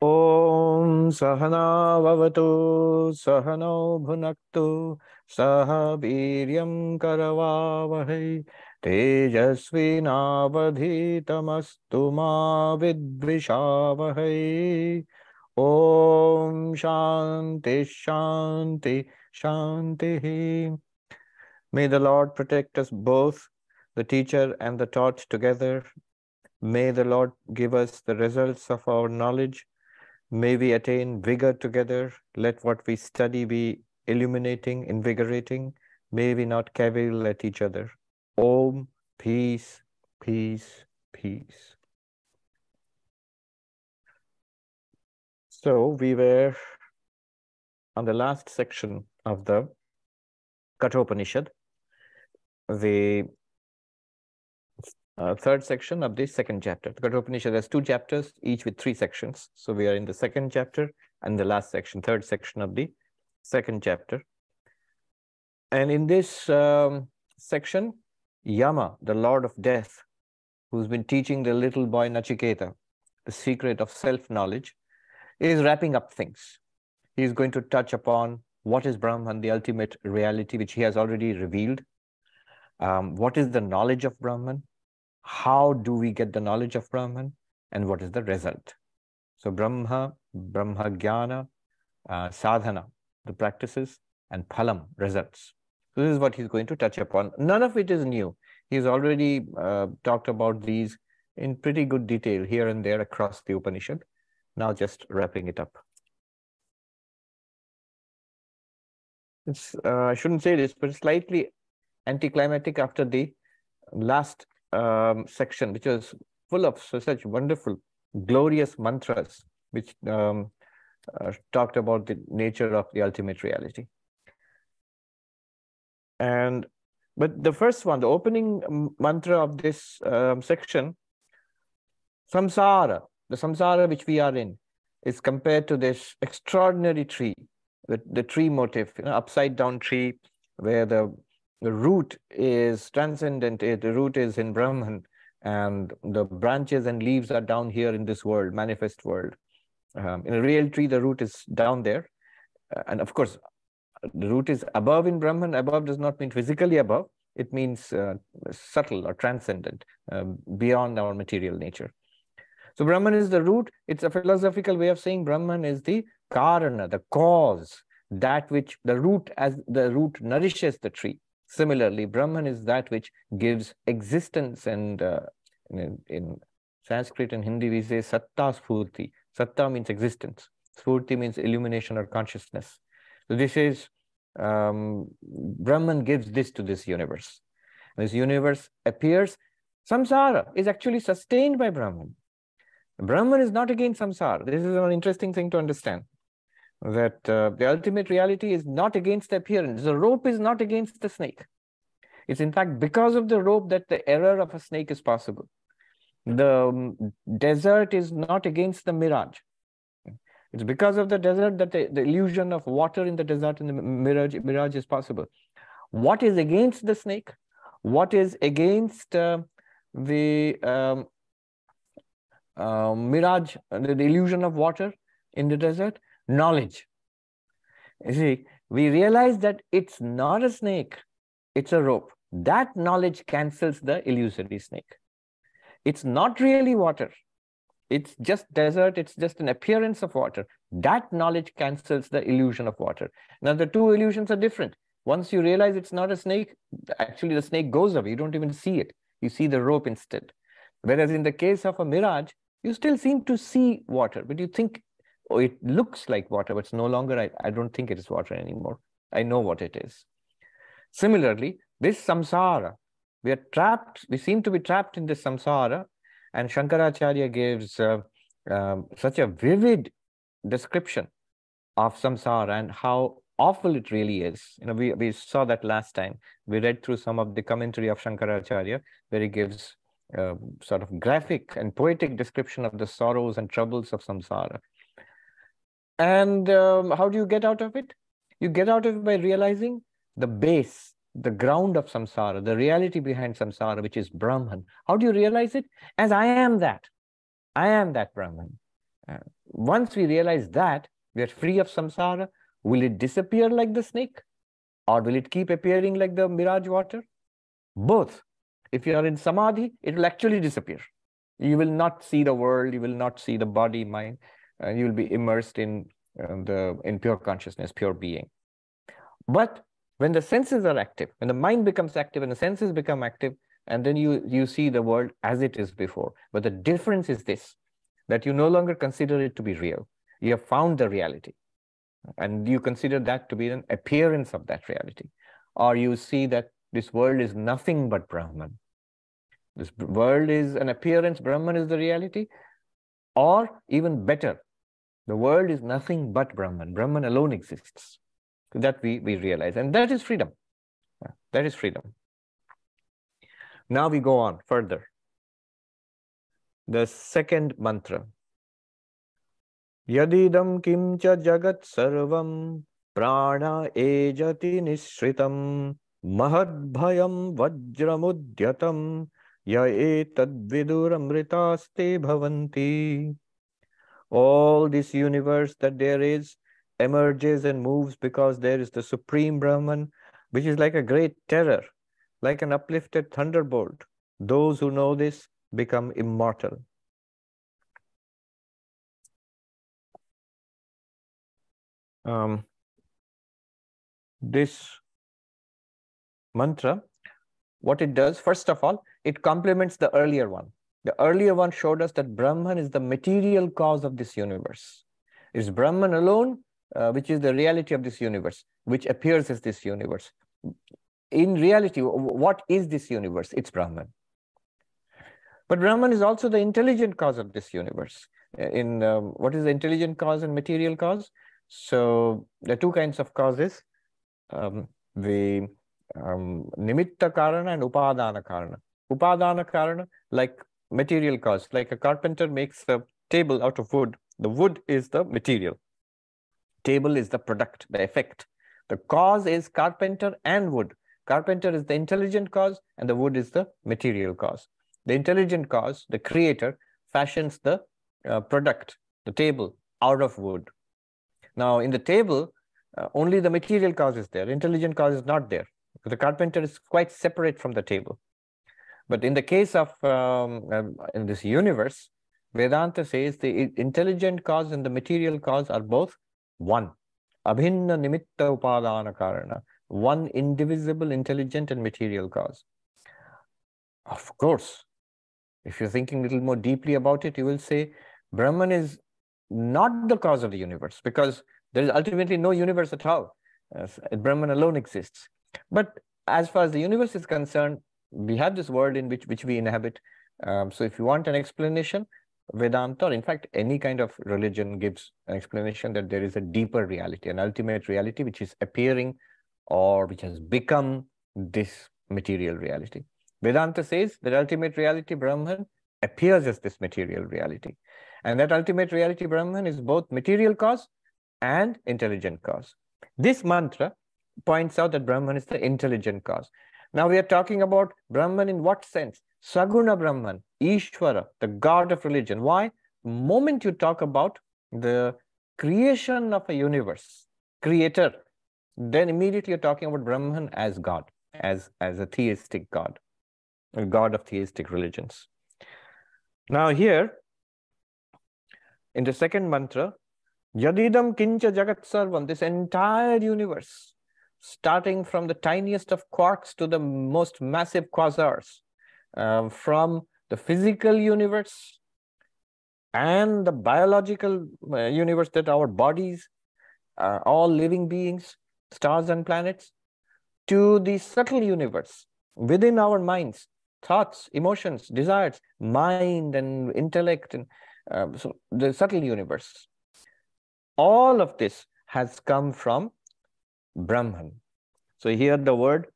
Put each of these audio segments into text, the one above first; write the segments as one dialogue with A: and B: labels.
A: Om Sahana Vavatu Sahano Bhunaktu Saha Viryam Karavavahai Tejasvi Navadhitamastu Ma Vidvishavahai. Om Shanti Shanti Shanti. May the Lord protect us both, the teacher and the taught together. May the Lord give us the results of our knowledge. May we attain vigor together. Let what we study be illuminating, invigorating. May we not cavil at each other. Om, peace, peace, peace. So we were on the last section of the Katha Upanishad, the third section of the second chapter. The Katha Upanishad has two chapters, each with 3 sections. So we are in the second chapter and the last section, third section of the second chapter. And in this section, Yama, the Lord of Death, who's been teaching the little boy Nachiketa the secret of self-knowledge, is wrapping up things. He's going to touch upon what is Brahman, the ultimate reality, which he has already revealed. What is the knowledge of Brahman? How do we get the knowledge of Brahman? And what is the result? So Brahma Jnana, Sadhana, the practices, and Phalam, results. So this is what he's going to touch upon. None of it is new. He's already talked about these in pretty good detail here and there across the Upanishad. Now just wrapping it up. It's, I shouldn't say this, but slightly anticlimactic after the last section, which was full of such wonderful, glorious mantras, which talked about the nature of the ultimate reality. But the first one, the opening mantra of this section, samsara, the samsara which we are in, is compared to this extraordinary tree, the tree motif, upside down tree, where the root is transcendent, the root is in Brahman, and the branches and leaves are down here in this world, manifest world. In a real tree, the root is down there. And of course, the root is above in Brahman. Above does not mean physically above. It means subtle or transcendent, beyond our material nature. So Brahman is the root. It's a philosophical way of saying Brahman is the karana, the cause, that which the root, as the root nourishes the tree. Similarly, Brahman is that which gives existence, and in Sanskrit and Hindi we say satta sphurti. Satta means existence. Sphurti means illumination or consciousness. So this is, Brahman gives this to this universe. This universe appears, samsara is actually sustained by Brahman. Brahman is not against samsara. This is an interesting thing to understand, that the ultimate reality is not against the appearance. The rope is not against the snake. It's in fact because of the rope that the error of a snake is possible. The desert is not against the mirage. It's because of the desert that the illusion of water in the desert and the mirage is possible. What is against the snake? What is against the mirage, the illusion of water in the desert? Knowledge. You see, we realize that it's not a snake, it's a rope. That knowledge cancels the illusory snake. It's not really water. It's just desert. It's just an appearance of water. That knowledge cancels the illusion of water. Now, the two illusions are different. Once you realize it's not a snake, actually the snake goes away. You don't even see it. You see the rope instead. Whereas in the case of a mirage, you still seem to see water, but you think, oh, it looks like water, but it's no longer, I don't think it is water anymore. I know what it is. Similarly, this samsara, we are trapped, we seem to be trapped in this samsara, and Shankaracharya gives such a vivid description of samsara and how awful it really is. We saw that last time. We read through some of the commentary of Shankaracharya, where he gives sort of graphic and poetic description of the sorrows and troubles of samsara. And how do you get out of it? You get out of it by realizing the base, the ground of samsara, the reality behind samsara, which is Brahman. How do you realize it? As I am that. I am that Brahman. Once we realize that, we are free of samsara. Will it disappear like the snake? Or will it keep appearing like the mirage water? Both. If you are in samadhi, it will actually disappear. You will not see the world, you will not see the body, mind. You will be immersed in pure consciousness, pure being. But when the senses are active, when the mind becomes active and the senses become active, and then you see the world as it is before. But the difference is this, that you no longer consider it to be real. You have found the reality. And you consider that to be an appearance of that reality. Or you see that this world is nothing but Brahman. This world is an appearance, Brahman is the reality. Or even better, the world is nothing but Brahman. Brahman alone exists. So that we realize. And that is freedom. That is freedom. Now we go on further. The second mantra. Yadidam kimcha jagat sarvam prana ejati nishritam mahad bhayam vajramudyatam ya etad viduramritaste bhavanti. All this universe that there is emerges and moves because there is the Supreme Brahman, which is like a great terror, like an uplifted thunderbolt. Those who know this become immortal. This mantra, what it does, first of all, it complements the earlier one. The earlier one showed us that Brahman is the material cause of this universe. It's Brahman alone, which is the reality of this universe, which appears as this universe. In reality, what is this universe? It's Brahman. But Brahman is also the intelligent cause of this universe. What is the intelligent cause and material cause? So there are two kinds of causes. The nimitta karana and upadana karana. Upadana karana, like material cause, like a carpenter makes a table out of wood. The wood is the material. Table is the product, the effect. The cause is carpenter and wood. Carpenter is the intelligent cause and the wood is the material cause. The intelligent cause, the creator, fashions the product, the table, out of wood. Now, in the table, only the material cause is there. Intelligent cause is not there. The carpenter is quite separate from the table. But in the case of in this universe, Vedanta says the intelligent cause and the material cause are both one. Abhinna nimitta upadana karana. One indivisible, intelligent and material cause. Of course, if you're thinking a little more deeply about it, you will say Brahman is not the cause of the universe, because there is ultimately no universe at all. Brahman alone exists. But as far as the universe is concerned, we have this world in which we inhabit. So if you want an explanation, Vedanta, or in fact, any kind of religion gives an explanation that there is a deeper reality, an ultimate reality which is appearing or which has become this material reality. Vedanta says that ultimate reality, Brahman, appears as this material reality. And that ultimate reality, Brahman, is both material cause and intelligent cause. This mantra points out that Brahman is the intelligent cause. Now we are talking about Brahman in what sense? Saguna Brahman, Ishvara, the God of religion. Why? The moment you talk about the creation of a universe, creator, then immediately you're talking about Brahman as God, as a theistic God, a God of theistic religions. Now here, in the second mantra, Yadidam kincha jagat sarvam, this entire universe, starting from the tiniest of quarks to the most massive quasars, from the physical universe and the biological universe, that our bodies, all living beings, stars and planets, to the subtle universe within our minds, thoughts, emotions, desires, mind and intellect, and so the subtle universe. All of this has come from Brahman. So here the word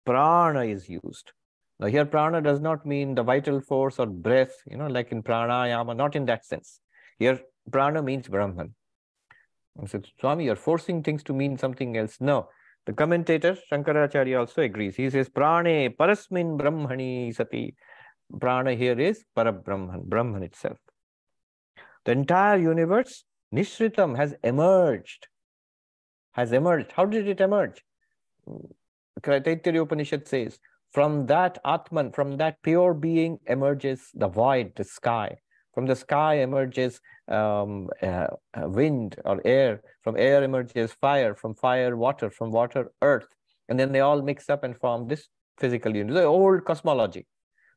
A: prana is used. Now here prana does not mean the vital force or breath, like in pranayama, not in that sense. Here prana means Brahman. And so, Swami, you're forcing things to mean something else. No. The commentator, Shankaracharya, also agrees. He says, prane parasmin brahmani sati. Prana here is Parabrahman, Brahman itself. The entire universe, Nishritam, has emerged. Has emerged. How did it emerge? Taittiriya Upanishad says, from that Atman, from that pure being emerges the void, the sky. From the sky emerges wind or air. From air emerges fire. From fire, water. From water, earth. And then they all mix up and form this physical universe. The old cosmology.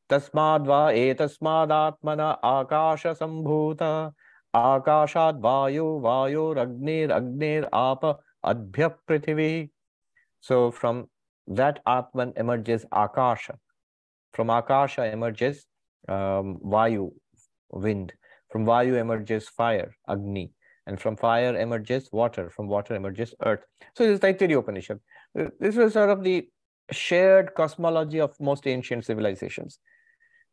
A: Tasmad va etasmad atmana akasha sambhuta akashad vayu vayu ragnir apa adbhya prithvi. So from that Atman emerges Akasha. From Akasha emerges Vayu, wind. From Vayu emerges fire, Agni. And from fire emerges water. From water emerges earth. So this is Taittiriya Upanishad. This was sort of the shared cosmology of most ancient civilizations.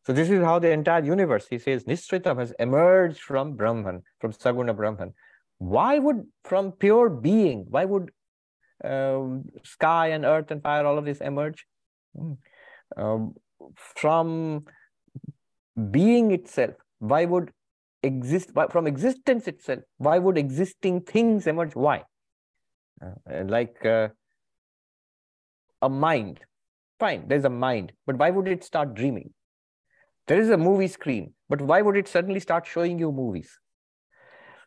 A: So this is how the entire universe, he says, Nisritam has emerged from Brahman, from Saguna Brahman. Why would, from pure being, why would sky and earth and fire, all of this emerge? From being itself, why would exist, from existence itself, why would existing things emerge? Why? Like a mind. Fine, there's a mind, but why would it start dreaming? There is a movie screen, but why would it suddenly start showing you movies?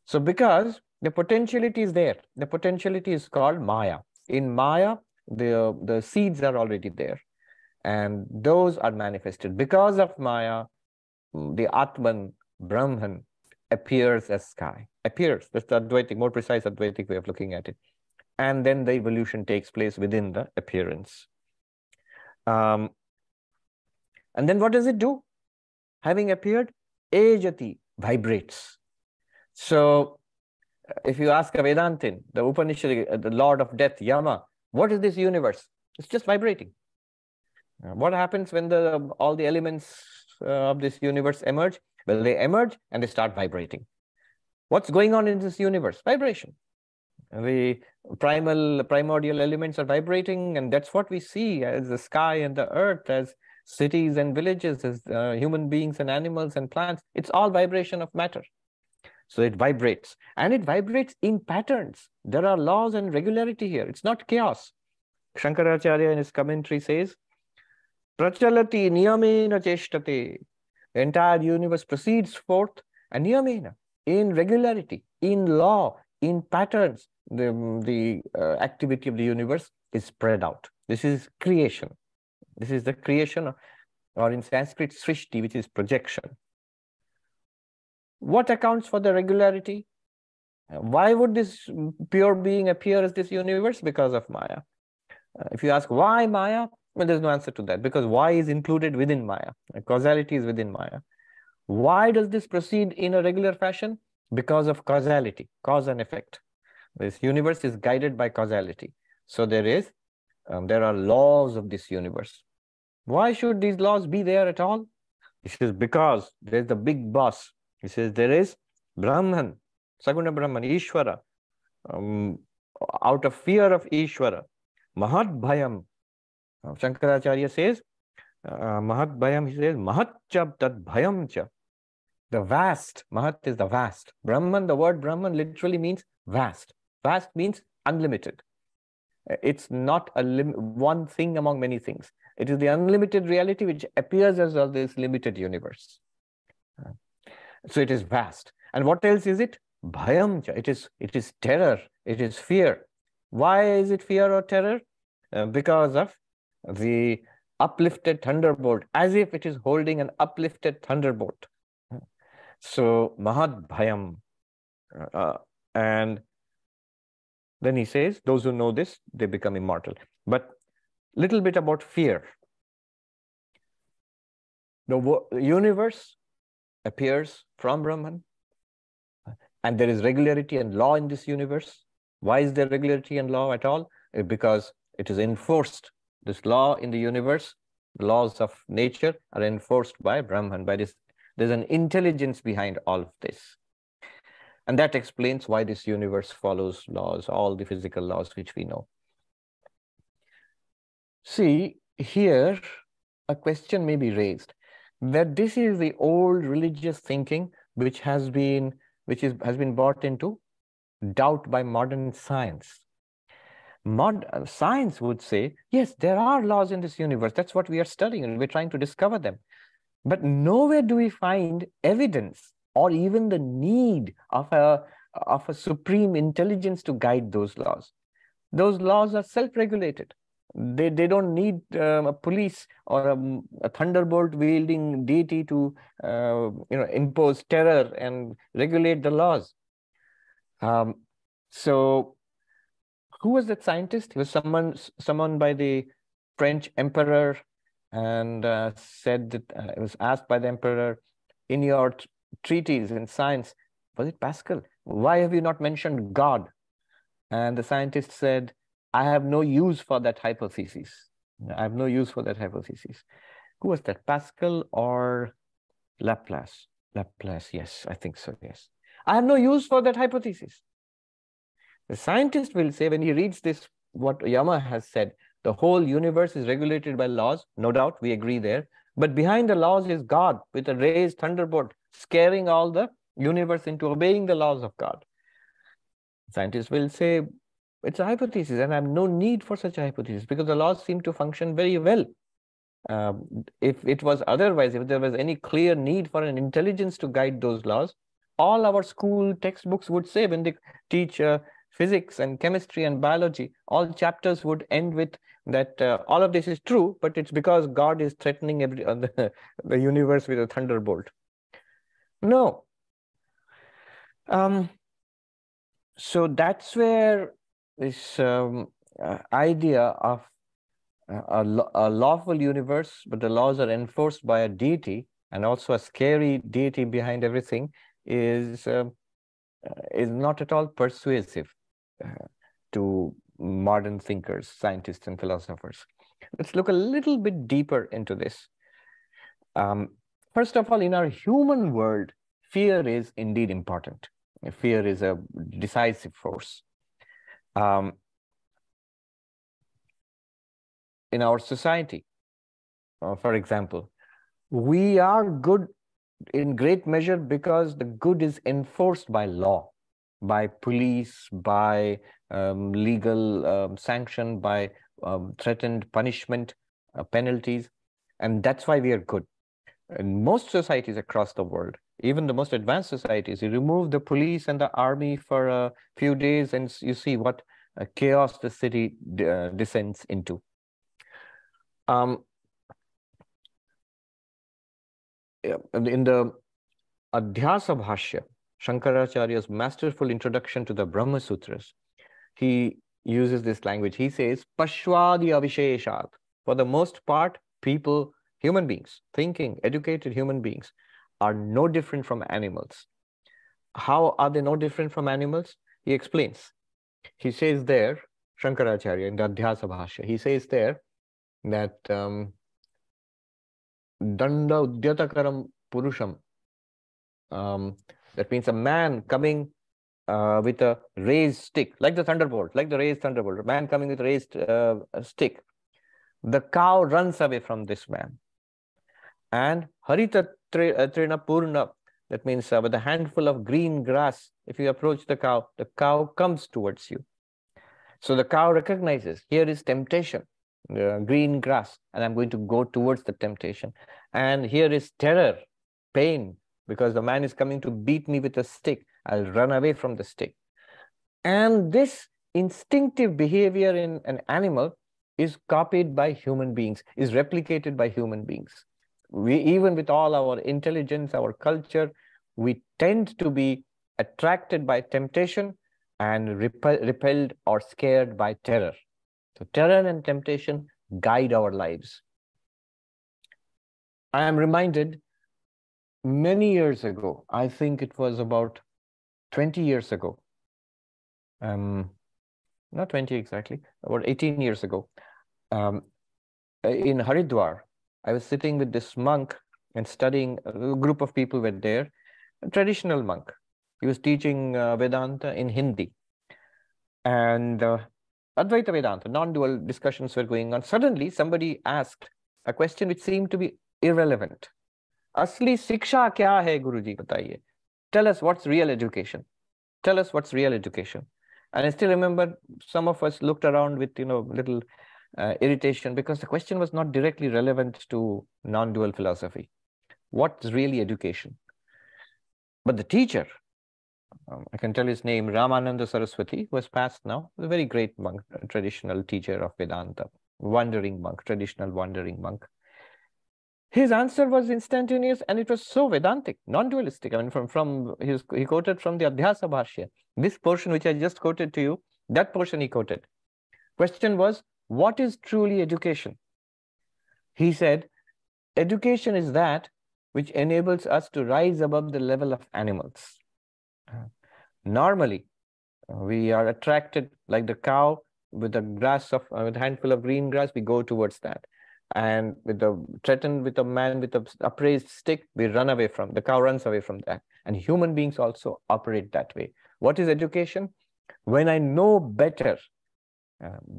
A: So because the potentiality is there. The potentiality is called Maya. In Maya, the seeds are already there. And those are manifested. Because of Maya, the Atman, Brahman, appears as sky. Appears. That's the Advaitic, more precise Advaitic way of looking at it. And then the evolution takes place within the appearance. And then what does it do? Having appeared, Ejati, vibrates. So if you ask a Vedantin, the Upanishad, the Lord of Death, Yama, what is this universe? It's just vibrating. What happens when all the elements of this universe emerge? Well, they emerge and they start vibrating. What's going on in this universe? Vibration. The primordial elements are vibrating, and that's what we see as the sky and the earth, as cities and villages, as human beings and animals and plants. It's all vibration of matter. So it vibrates, and it vibrates in patterns. There are laws and regularity here. It's not chaos. Shankaracharya in his commentary says, Prachalati niyamena cheshtate. The entire universe proceeds forth, and niyamena, in regularity, in law, in patterns. The activity of the universe is spread out. This is creation. This is the creation, or in Sanskrit, srishti, which is projection. What accounts for the regularity? Why would this pure being appear as this universe? Because of Maya. If you ask why Maya, well, there's no answer to that, because why is included within Maya. Causality is within Maya. Why does this proceed in a regular fashion? Because of causality, cause and effect. This universe is guided by causality. So there are laws of this universe. Why should these laws be there at all? He says, because there's the big boss. He says, there is Brahman, Saguna Brahman, Ishvara. Out of fear of Ishvara, Mahat Bhayam. Shankaracharya says, Mahat Bhayam, he says, Mahat cha tat bhayam cha. The vast, Mahat is the vast. Brahman, the word Brahman literally means vast. Vast means unlimited. It's not one thing among many things. It is the unlimited reality which appears as this limited universe. So it is vast. And what else is it? Bhayam cha. It is terror. It is fear. Why is it fear or terror? Because of the uplifted thunderbolt, as if it is holding an uplifted thunderbolt. So Mahat Bhayam. And then he says, those who know this, they become immortal. But little bit about fear. The universe appears from Brahman, and there is regularity and law in this universe. Why is there regularity and law at all? Because it is enforced. This law in the universe, the laws of nature, are enforced by Brahman. By this, there's an intelligence behind all of this. And that explains why this universe follows laws, all the physical laws which we know. See, here a question may be raised that this is the old religious thinking which has been which has been brought into doubt by modern science. Science would say, yes, there are laws in this universe. That's what we are studying, and we're trying to discover them. But nowhere do we find evidence or even the need of a supreme intelligence to guide those laws. Those laws are self-regulated. They don't need a police or a thunderbolt wielding deity to impose terror and regulate the laws. So who was that scientist? He was someone by the French emperor, and said that it was asked by the emperor, in your treatise in science, was it Pascal? Why have you not mentioned God? And the scientist said, I have no use for that hypothesis. I have no use for that hypothesis. Who was that? Pascal or Laplace? Laplace, yes, I think so, yes. I have no use for that hypothesis. The scientist will say, when he reads this, what Yama has said, the whole universe is regulated by laws, no doubt, we agree there. But behind the laws is God with a raised thunderbolt, scaring all the universe into obeying the laws of God. Scientists will say, it's a hypothesis, and I have no need for such a hypothesis because the laws seem to function very well. If it was otherwise, if there was any clear need for an intelligence to guide those laws, all our school textbooks would say, when they teach physics and chemistry and biology, all chapters would end with that all of this is true, but it's because God is threatening the universe with a thunderbolt. No. So that's where this idea of a lawful universe, but the laws are enforced by a deity, and also a scary deity behind everything, is not at all persuasive to modern thinkers, scientists, and philosophers. Let's look a little bit deeper into this. First of all, in our human world, fear is indeed important. Fear is a decisive force. In our society, for example, we are good in great measure because the good is enforced by law, by police, by legal sanction, by threatened punishment, penalties, and that's why we are good. In most societies across the world, even the most advanced societies, you remove the police and the army for a few days and you see what chaos the city descends into. In the Adhyayas Bhashya, Shankaracharya's masterful introduction to the Brahma Sutras, he uses this language. He says, Pashwadi avisheshat. For the most part, people, human beings, thinking, educated human beings, are no different from animals. How are they no different from animals? He explains. He says there, Shankaracharya in the Adhyayas Bhashya, he says there that Danda Udyatakaram Purusham, that means a man coming with a raised stick, like the thunderbolt, like the raised thunderbolt, a man coming with a raised stick. The cow runs away from this man. And Harita Trina Purna, that means with a handful of green grass, if you approach the cow comes towards you. So the cow recognizes, here is temptation, green grass, and I'm going to go towards the temptation. And here is terror, pain, because the man is coming to beat me with a stick. I'll run away from the stick. And this instinctive behavior in an animal is copied by human beings, is replicated by human beings. We, even with all our intelligence, our culture, we tend to be attracted by temptation and repelled or scared by terror. So terror and temptation guide our lives. I am reminded many years ago, I think it was about 20 years ago, not 20 exactly, about 18 years ago, in Haridwar, I was sitting with this monk and studying. A group of people were there, a traditional monk. He was teaching Vedanta in Hindi. And Advaita Vedanta, non-dual discussions were going on. Suddenly, somebody asked a question which seemed to be irrelevant. Asli Siksha kya hai, Guruji, bataiye? tell us what's real education. Tell us what's real education. And I still remember some of us looked around with, little irritation, because the question was not directly relevant to non-dual philosophy. What's really education? But the teacher, I can tell his name, Ramananda Saraswati, who has passed now, a very great monk, a traditional teacher of Vedanta, wandering monk, traditional wandering monk. His answer was instantaneous, and it was so Vedantic, non-dualistic. I mean, he quoted from the Adhyayas Bhashya. This portion which I just quoted to you, that portion he quoted. Question was, what is truly education? He said, education is that which enables us to rise above the level of animals. Normally, we are attracted like the cow with with a handful of green grass, we go towards that. And threatened with a man with an upraised stick, we run away from, the cow runs away from that. And human beings also operate that way. What is education? When I know better,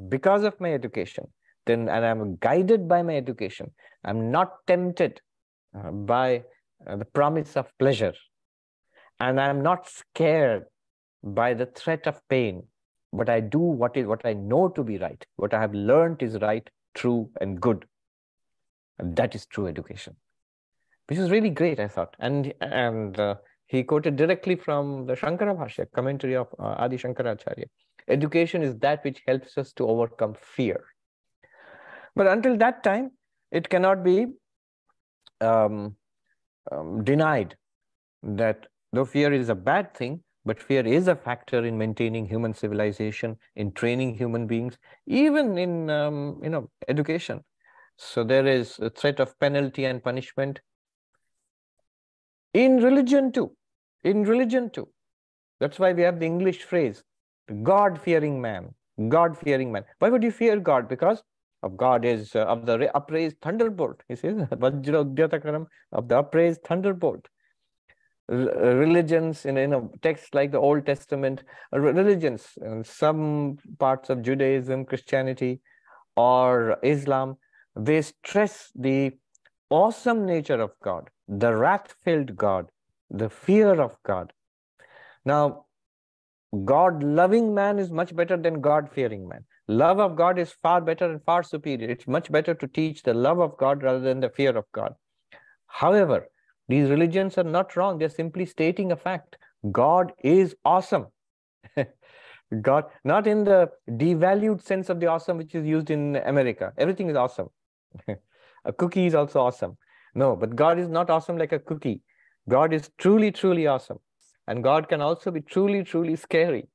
A: because of my education, and I'm guided by my education, I'm not tempted by the promise of pleasure, and I'm not scared by the threat of pain, but I do what I know to be right, what I have learned is right, true, and good. And that is true education, which is really great, I thought. And he quoted directly from the Shankara Bhashya, commentary of Adi Shankaracharya. Education is that which helps us to overcome fear. But until that time, it cannot be denied that though fear is a bad thing, but fear is a factor in maintaining human civilization, in training human beings, even in education. So there is a threat of penalty and punishment. In religion too. In religion too. That's why we have the English phrase, God-fearing man. God-fearing man. Why would you fear God? Because of God is of the upraised thunderbolt. He says, Vajra of the upraised thunderbolt. Religions in texts like the Old Testament, religions, some parts of Judaism, Christianity, or Islam, they stress the awesome nature of God, the wrath-filled God, the fear of God. Now, God-loving man is much better than God-fearing man. Love of God is far better and far superior. It's much better to teach the love of God rather than the fear of God. However, these religions are not wrong. They're simply stating a fact. God is awesome. God, not in the devalued sense of the awesome which is used in America. Everything is awesome. A cookie is also awesome. No, but God is not awesome like a cookie. God is truly, truly awesome. And God can also be truly, truly scary.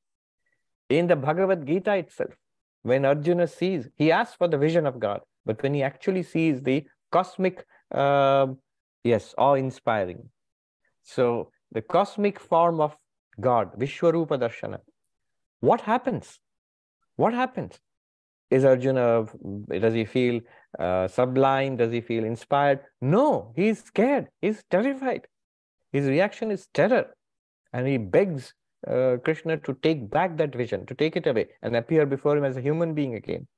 A: In the Bhagavad Gita itself, when Arjuna sees, he asks for the vision of God, but when he actually sees the cosmic, awe-inspiring. So the cosmic form of God, Vishwarupa Darshana, what happens? What happens? Is Arjuna, does he feel sublime? Does he feel inspired? No, he's scared. He's terrified. His reaction is terror. And he begs Krishna to take back that vision, to take it away and appear before him as a human being again.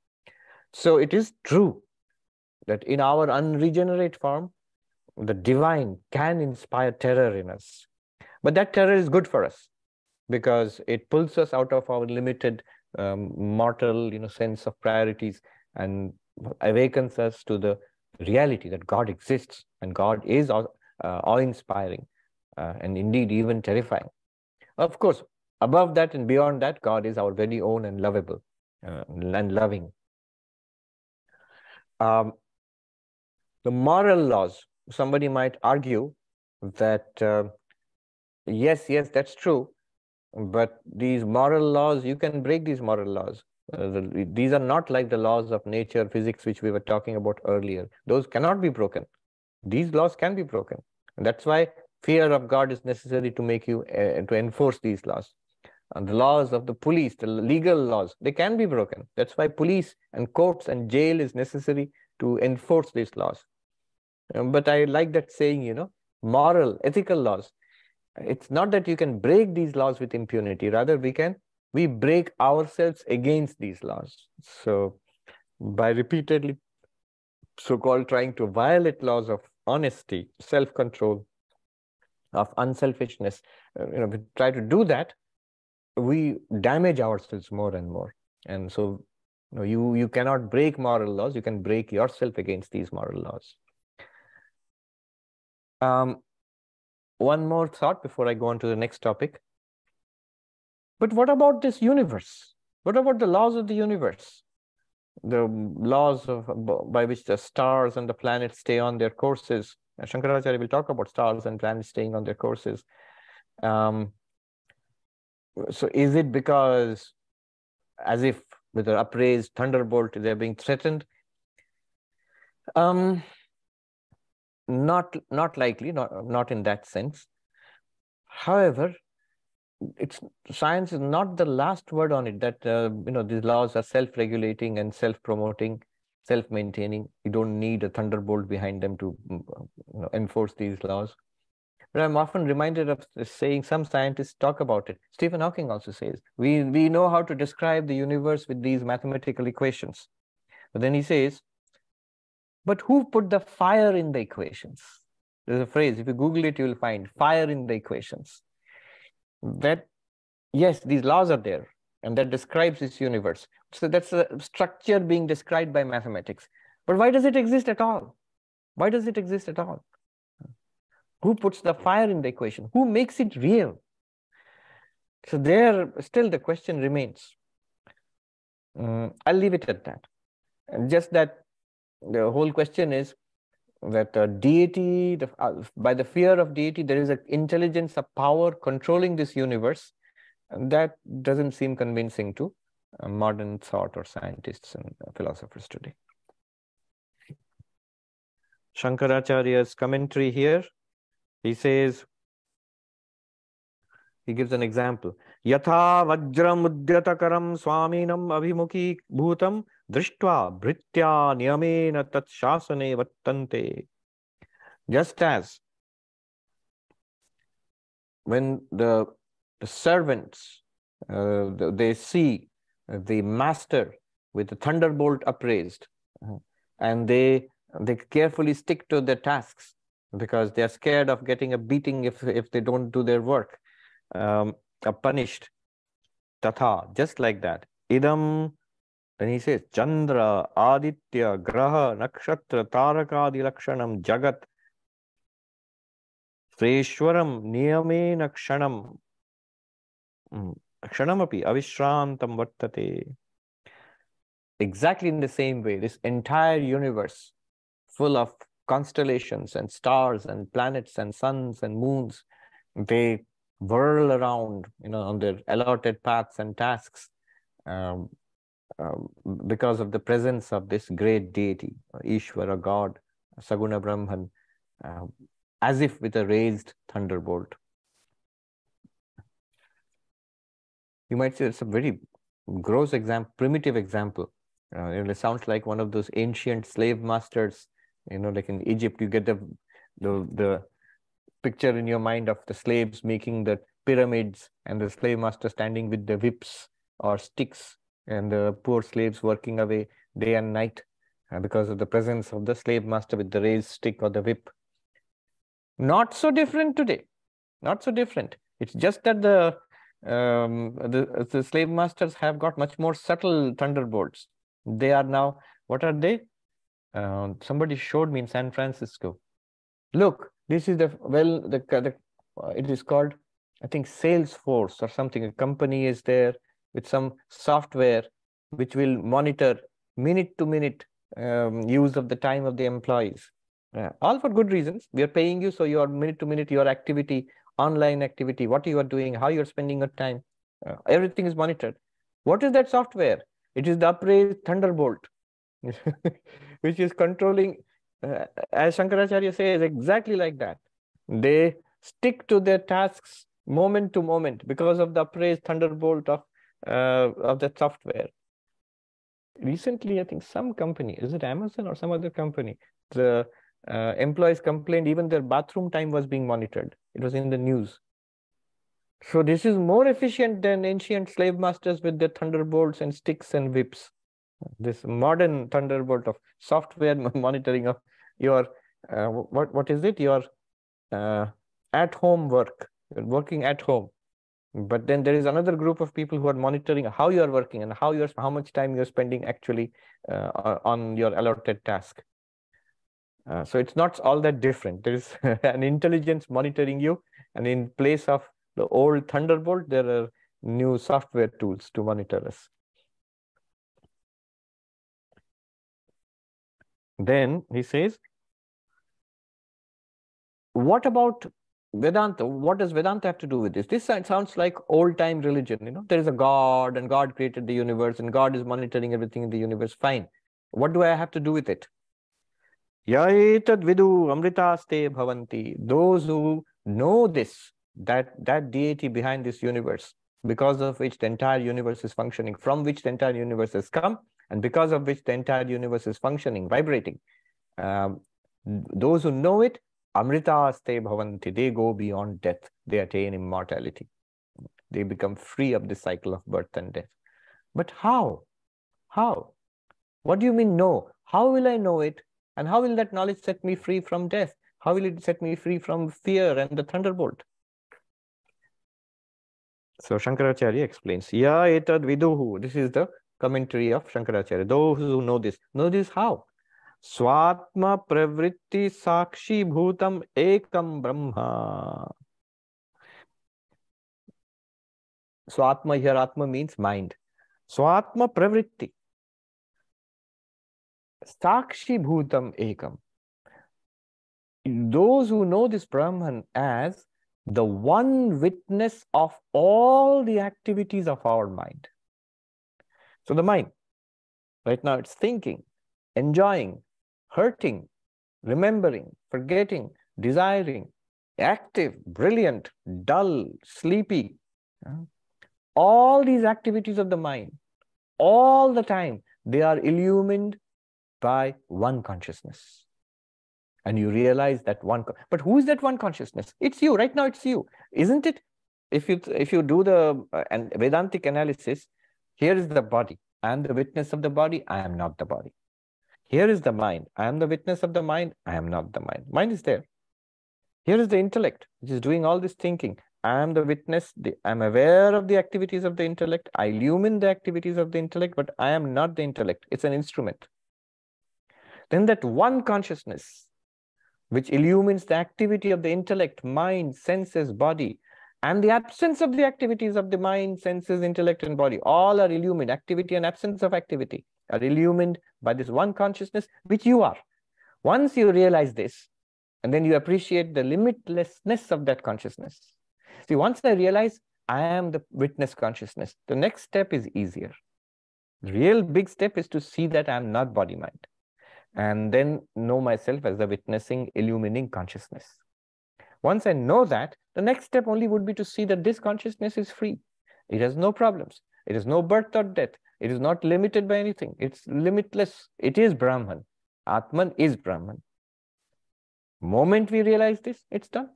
A: So it is true that in our unregenerate form, the divine can inspire terror in us. But that terror is good for us because it pulls us out of our limited mortal sense of priorities and awakens us to the reality that God exists and God is awe-inspiring and indeed even terrifying. Of course, above that and beyond that, God is our very own and lovable and loving. The moral laws, somebody might argue that yes, that's true, but these moral laws, you can break these moral laws. These are not like the laws of nature, physics, which we were talking about earlier. Those cannot be broken. These laws can be broken. And that's why fear of God is necessary to make you, to enforce these laws. And the laws of the police, the legal laws, they can be broken. That's why police and courts and jail is necessary to enforce these laws. But I like that saying, moral, ethical laws. It's not that you can break these laws with impunity. Rather, we break ourselves against these laws. So by repeatedly so-called trying to violate laws of honesty, self-control, of unselfishness, we try to do that, we damage ourselves more and more. And so you cannot break moral laws, you can break yourself against these moral laws. One more thought before I go on to the next topic. But what about this universe? What about the laws of the universe? The laws by which the stars and the planets stay on their courses. Shankaracharya will talk about stars and planets staying on their courses. So is it because, as if with an upraised thunderbolt, they're being threatened? Not likely, not in that sense. However, science is not the last word on it, that these laws are self-regulating and self-promoting, self-maintaining. You don't need a thunderbolt behind them to enforce these laws. But I'm often reminded of saying, some scientists talk about it. Stephen Hawking also says, we know how to describe the universe with these mathematical equations. But then he says, but who put the fire in the equations? There's a phrase, if you Google it, you will find fire in the equations. That, yes, these laws are there, and that describes this universe. So that's a structure being described by mathematics. But why does it exist at all? Why does it exist at all? Who puts the fire in the equation? Who makes it real? So there, still the question remains. I'll leave it at that. And just that the whole question is that deity, by the fear of deity, there is an intelligence, a power controlling this universe. And that doesn't seem convincing to modern thought or scientists and philosophers today. Shankaracharya's commentary here, he says, he gives an example. Yatha vajram udyatakaram swaminam abhimukhi bhutam drishtva bhritya niyamena tat shasane vattante. Just as when the servants, they see the master with the thunderbolt upraised, and they carefully stick to their tasks because they are scared of getting a beating if they don't do their work, are punished. Tatha, just like that. Idam, then he says, Chandra, Aditya, Graha, Nakshatra, Tarakadi Lakshanam, Jagat, Sreshwaram, Niyamena Kshanam, Kshanamapi, Avishrantam Vartate. Exactly in the same way, this entire universe, full of constellations and stars and planets and suns and moons, they whirl around, on their allotted paths and tasks, because of the presence of this great deity, Ishvara, God, Saguna Brahman, as if with a raised thunderbolt. You might say it's a very gross example, primitive example. It sounds like one of those ancient slave masters, like in Egypt, you get the picture in your mind of the slaves making the pyramids and the slave master standing with the whips or sticks and the poor slaves working away day and night because of the presence of the slave master with the raised stick or the whip. Not so different today. Not so different. It's just that the slave masters have got much more subtle thunderbolts. They are now, what are they? Somebody showed me in San Francisco. Look, this is it is called, I think, Salesforce or something. A company is there with some software which will monitor minute to minute use of the time of the employees. All for good reasons. We are paying you, so your minute to minute, your activity, online activity, what you are doing, how you are spending your time, everything is monitored. What is that software? It is the upraised thunderbolt, which is controlling, as Shankaracharya says, exactly like that. They stick to their tasks moment to moment because of the upraised thunderbolt of that software. Recently, I think some company, is it Amazon or some other company, the employees complained even their bathroom time was being monitored. It was in the news. So this is more efficient than ancient slave masters with their thunderbolts and sticks and whips. This modern thunderbolt of software monitoring of your, what is it? Your at-home work. You're working at home. But then there is another group of people who are monitoring how you are working and how much time you're spending actually on your allotted task. So it's not all that different. There is an intelligence monitoring you, and in place of the old Thunderbolt, there are new software tools to monitor us. Then he says, what about Vedanta? What does Vedanta have to do with this? This sounds like old-time religion. You know, there is a God, and God created the universe, and God is monitoring everything in the universe. Fine. What do I have to do with it? Yaetad vidu amritaste bhavanti. Those who know this, that deity behind this universe, because of which the entire universe is functioning, from which the entire universe has come, and because of which the entire universe is functioning, vibrating. Those who know it, amritaste bhavanti, they go beyond death. They attain immortality. They become free of the cycle of birth and death. But how? How? What do you mean know? How will I know it? And how will that knowledge set me free from death? How will it set me free from fear and the thunderbolt? So Shankaracharya explains, Ya etad viduhu. This is the commentary of Shankaracharya. Those who know this how? Swatma pravritti sakshi bhutam ekam brahma. Swatma here, Atma means mind. Swatma pravritti. Sakshi bhutam ekam. Those who know this Brahman as the one witness of all the activities of our mind. So the mind, right now it's thinking, enjoying, hurting, remembering, forgetting, desiring, active, brilliant, dull, sleepy. All these activities of the mind, all the time, they are illumined by one consciousness. And you realize that one, but who is that one consciousness? It's you, right now it's you, isn't it? If you do the Vedantic analysis, here is the body. I am the witness of the body, I am not the body. Here is the mind. I am the witness of the mind, I am not the mind. Mind is there. Here is the intellect, which is doing all this thinking. I am the witness, I am aware of the activities of the intellect. I illumine the activities of the intellect, but I am not the intellect. It's an instrument. Then that one consciousness, which illumines the activity of the intellect, mind, senses, body, and the absence of the activities of the mind, senses, intellect, and body, all are illumined. Activity and absence of activity are illumined by this one consciousness, which you are. Once you realize this, and then you appreciate the limitlessness of that consciousness. See, once I realize I am the witness consciousness, the next step is easier. The real big step is to see that I am not body-mind, and then know myself as the witnessing, illumining consciousness. Once I know that, the next step only would be to see that this consciousness is free. It has no problems. It has no birth or death. It is not limited by anything. It's limitless. It is Brahman. Atman is Brahman. Moment we realize this, it's done.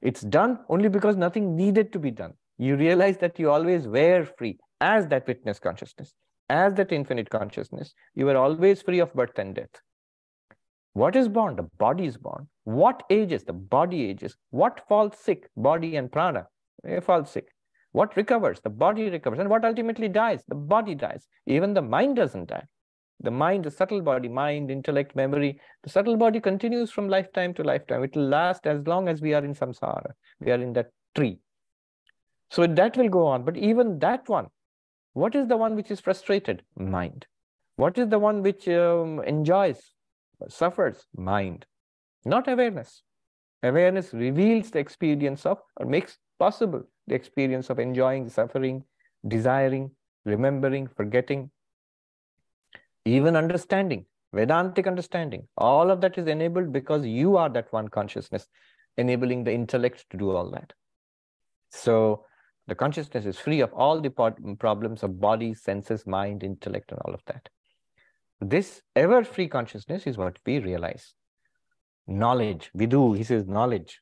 A: It's done only because nothing needed to be done. You realize that you always were free as that witness consciousness, as that infinite consciousness. You were always free of birth and death. What is born? The body is born. What ages? The body ages. What falls sick? Body and prana falls sick. What recovers? The body recovers. And what ultimately dies? The body dies. Even the mind doesn't die. The mind, the subtle body, mind, intellect, memory, the subtle body continues from lifetime to lifetime. It will last as long as we are in samsara. We are in that tree. So that will go on. But even that one, what is the one which is frustrated? Mind. What is the one which enjoys, suffers? Mind. Not awareness. Awareness reveals the experience of, or makes possible the experience of enjoying, suffering, desiring, remembering, forgetting, even understanding, Vedantic understanding. All of that is enabled because you are that one consciousness, enabling the intellect to do all that. So the consciousness is free of all the problems of body, senses, mind, intellect, and all of that. This ever-free consciousness is what we realize. Knowledge, vidu, he says knowledge.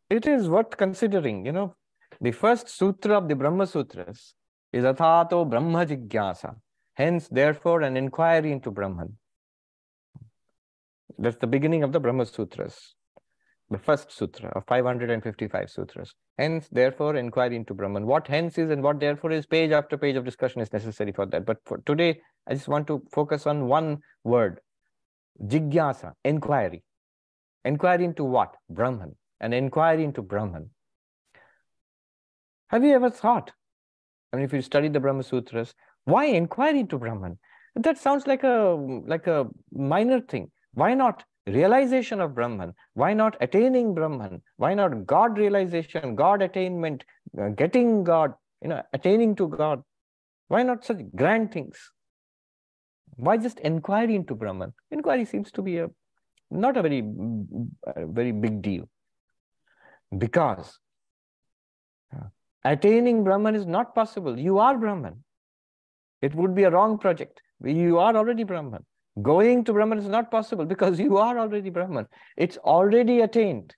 A: It is worth considering, you know, the first sutra of the Brahma Sutras is Athato Brahma Jigyasa. Hence, therefore, an inquiry into Brahman. That's the beginning of the Brahma Sutras, the first sutra of 555 sutras. Hence, therefore, inquiry into Brahman. What hence is and what therefore is, page after page of discussion is necessary for that. But for today, I just want to focus on one word, jigyasa, inquiry. Inquiry into what? Brahman. An inquiry into Brahman. Have you ever thought, I mean, if you study the Brahma Sutras, why inquiry into Brahman? That sounds like a minor thing. Why not realization of Brahman? Why not attaining Brahman? Why not God realization, God attainment, getting God, attaining to God? Why not such grand things? Why just inquiry into Brahman? Inquiry seems to be not a very big deal. Because attaining Brahman is not possible. You are Brahman. It would be a wrong project. You are already Brahman. Going to Brahman is not possible because you are already Brahman. It's already attained.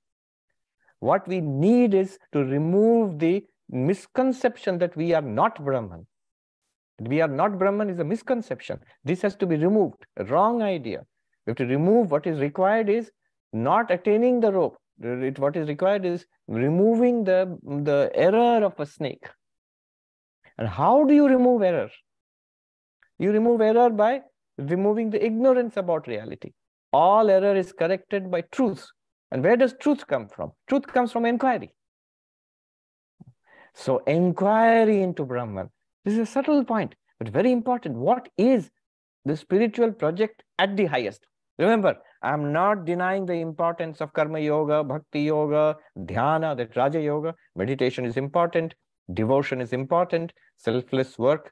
A: What we need is to remove the misconception that we are not Brahman. We are not Brahman is a misconception. This has to be removed, a wrong idea. We have to remove. What is required is not attaining the rope. What is required is removing the error of a snake. And how do you remove error? You remove error by removing the ignorance about reality. All error is corrected by truth. And where does truth come from? Truth comes from inquiry. So inquiry into Brahman. This is a subtle point, but very important. What is the spiritual project at the highest? Remember, I'm not denying the importance of karma yoga, bhakti yoga, dhyana, that Raja yoga. Meditation is important. Devotion is important. Selfless work,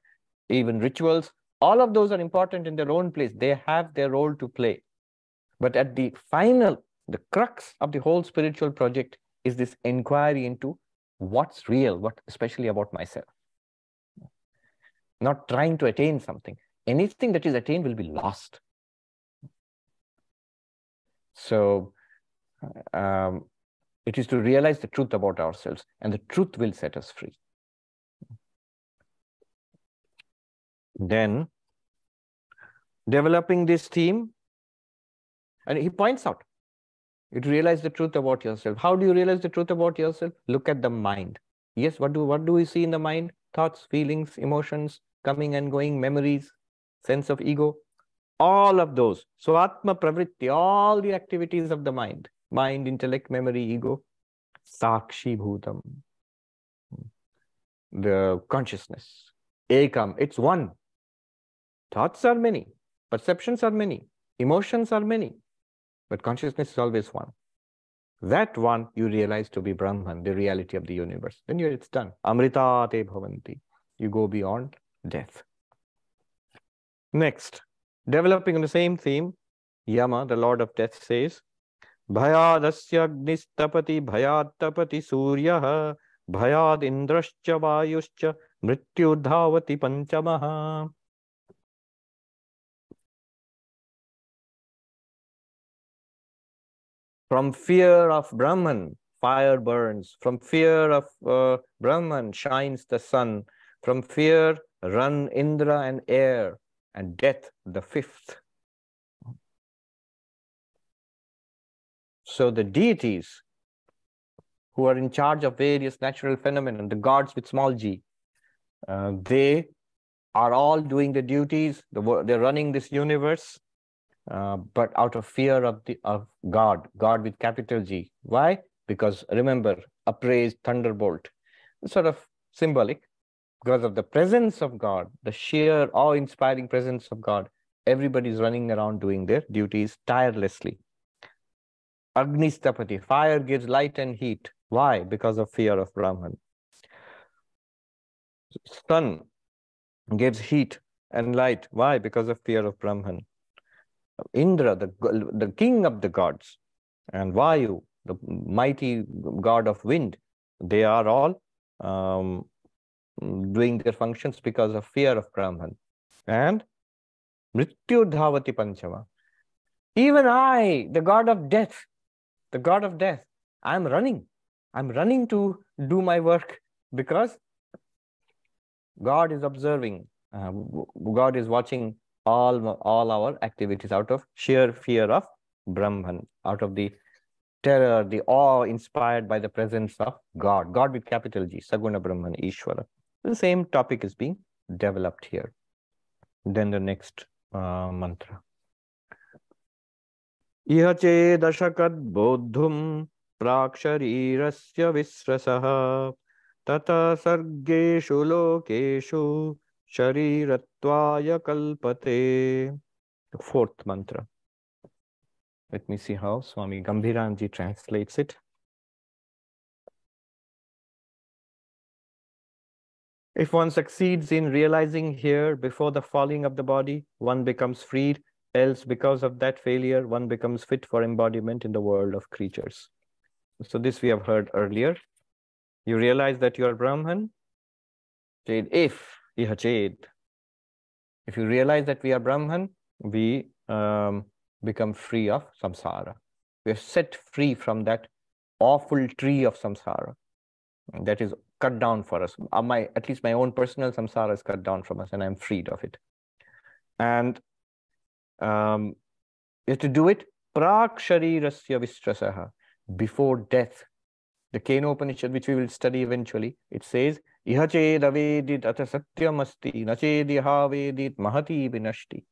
A: even rituals. All of those are important in their own place. They have their role to play. But at the final, the crux of the whole spiritual project is this inquiry into what's real, what especially about myself. Not trying to attain something. Anything that is attained will be lost. So it is to realize the truth about ourselves, and the truth will set us free. Then, developing this theme, and he points out, you to realize the truth about yourself. How do you realize the truth about yourself? Look at the mind. Yes, what do we see in the mind? Thoughts, feelings, emotions, coming and going, memories, sense of ego, all of those. So Atma Pravritti, all the activities of the mind, intellect, memory, ego, Sakshi Bhutam, the consciousness, Ekam, it's one. Thoughts are many, perceptions are many, emotions are many, but consciousness is always one. That one you realize to be Brahman, the reality of the universe. Then it's done. Amrita te bhavanti. You go beyond death. Next, developing on the same theme, Yama, the Lord of Death, says, Bhayadasya agnistapati bhayad tapati suryaha bhayad indrascha vayuscha mrityudhavati panchamaha. From fear of Brahman, fire burns. From fear of Brahman, shines the sun. From fear run Indra and air, and death the fifth. So the deities who are in charge of various natural phenomena, the gods with small g, they are all doing the duties. They're running this universe. But out of fear of God with capital G. Why? Because remember, upraised thunderbolt. It's sort of symbolic. Because of the presence of God, the sheer awe-inspiring presence of God, everybody's running around doing their duties tirelessly. Agnistapati, fire gives light and heat. Why? Because of fear of Brahman. Sun gives heat and light. Why? Because of fear of Brahman. Indra, the king of the gods, and Vayu, the mighty god of wind, they are all doing their functions because of fear of Brahman. And Mrityu Dhavati Panchama. Even I, the god of death, I'm running. I'm running to do my work because God is observing. God is watching all our activities out of sheer fear of Brahman, out of the terror, the awe inspired by the presence of God, God with capital G, Saguna Brahman, Ishvara. The same topic is being developed here. Then the next mantra. Iha chedashakad bodhum praksharirasya visrasaha tata sargeshu lokeshu sharirattvaya kalpate. The fourth mantra. Let me see how Swami Gambhiranji translates it. If one succeeds in realizing here before the falling of the body, one becomes freed. Else, because of that failure, one becomes fit for embodiment in the world of creatures. So this we have heard earlier. You realize that you are Brahman. If you realize that we are Brahman, we become free of samsara. We are set free from that awful tree of samsara that is cut down for us. At least my own personal samsara is cut down from us, and I'm freed of it. And you have to do it prak sharirasya vistrasaha, before death. The Katha Upanishad, which we will study eventually, it says, Iha ched avedit ata satyam asti, na ched iha vedit mahati vinashti.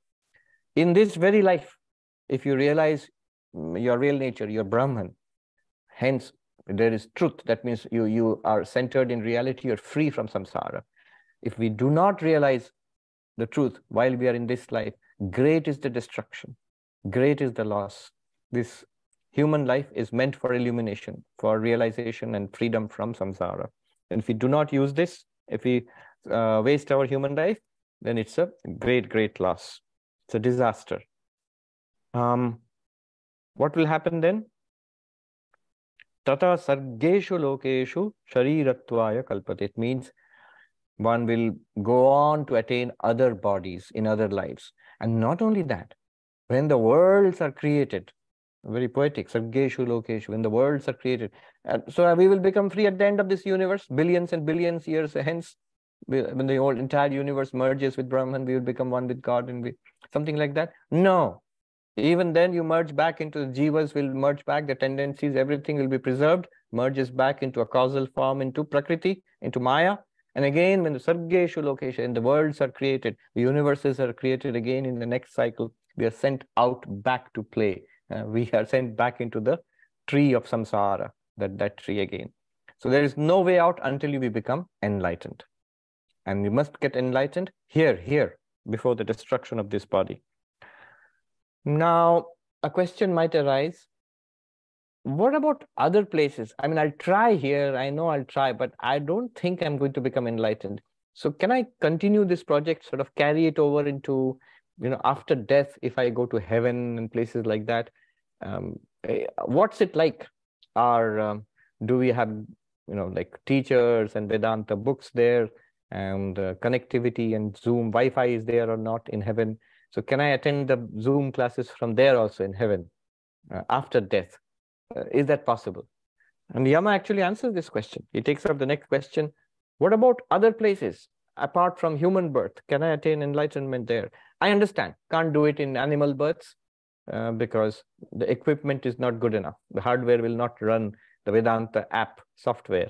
A: In this very life, if you realize your real nature, your Brahman, hence there is truth. That means you are centered in reality, you're free from samsara. If we do not realize the truth while we are in this life, great is the destruction, great is the loss. This human life is meant for illumination, for realization and freedom from samsara. And if we do not use this, if we waste our human life, then it's a great, great loss. It's a disaster. What will happen then? Tata sargeshu lokeshu sharirattvaya kalpate. It means one will go on to attain other bodies in other lives. And not only that, when the worlds are created, very poetic, sargeshu lokeshu, when the worlds are created, so we will become free at the end of this universe, billions and billions years hence. When the whole entire universe merges with Brahman, we will become one with God, and something like that. No. Even then, you merge back into the jivas, will merge back, the tendencies, everything will be preserved, merges back into a causal form, into prakriti, into maya. And again, when the sargeshu lokesha, and the worlds are created, the universes are created again in the next cycle, we are sent out back to play. We are sent back into the tree of samsara, that tree again. So there is no way out until we become enlightened. And we must get enlightened here, before the destruction of this body. Now, a question might arise. What about other places? I mean, I'll try here. I know I'll try, but I don't think I'm going to become enlightened. So can I continue this project, sort of carry it over into, after death, if I go to heaven and places like that? What's it like? Do we have, like teachers and Vedanta books there, and connectivity and Zoom, Wi-Fi is there or not in heaven? So can I attend the Zoom classes from there also in heaven after death? Is that possible? And Yama actually answers this question. He takes up the next question. What about other places apart from human birth? Can I attain enlightenment there? I understand. Can't do it in animal births because the equipment is not good enough. The hardware will not run the Vedanta app software.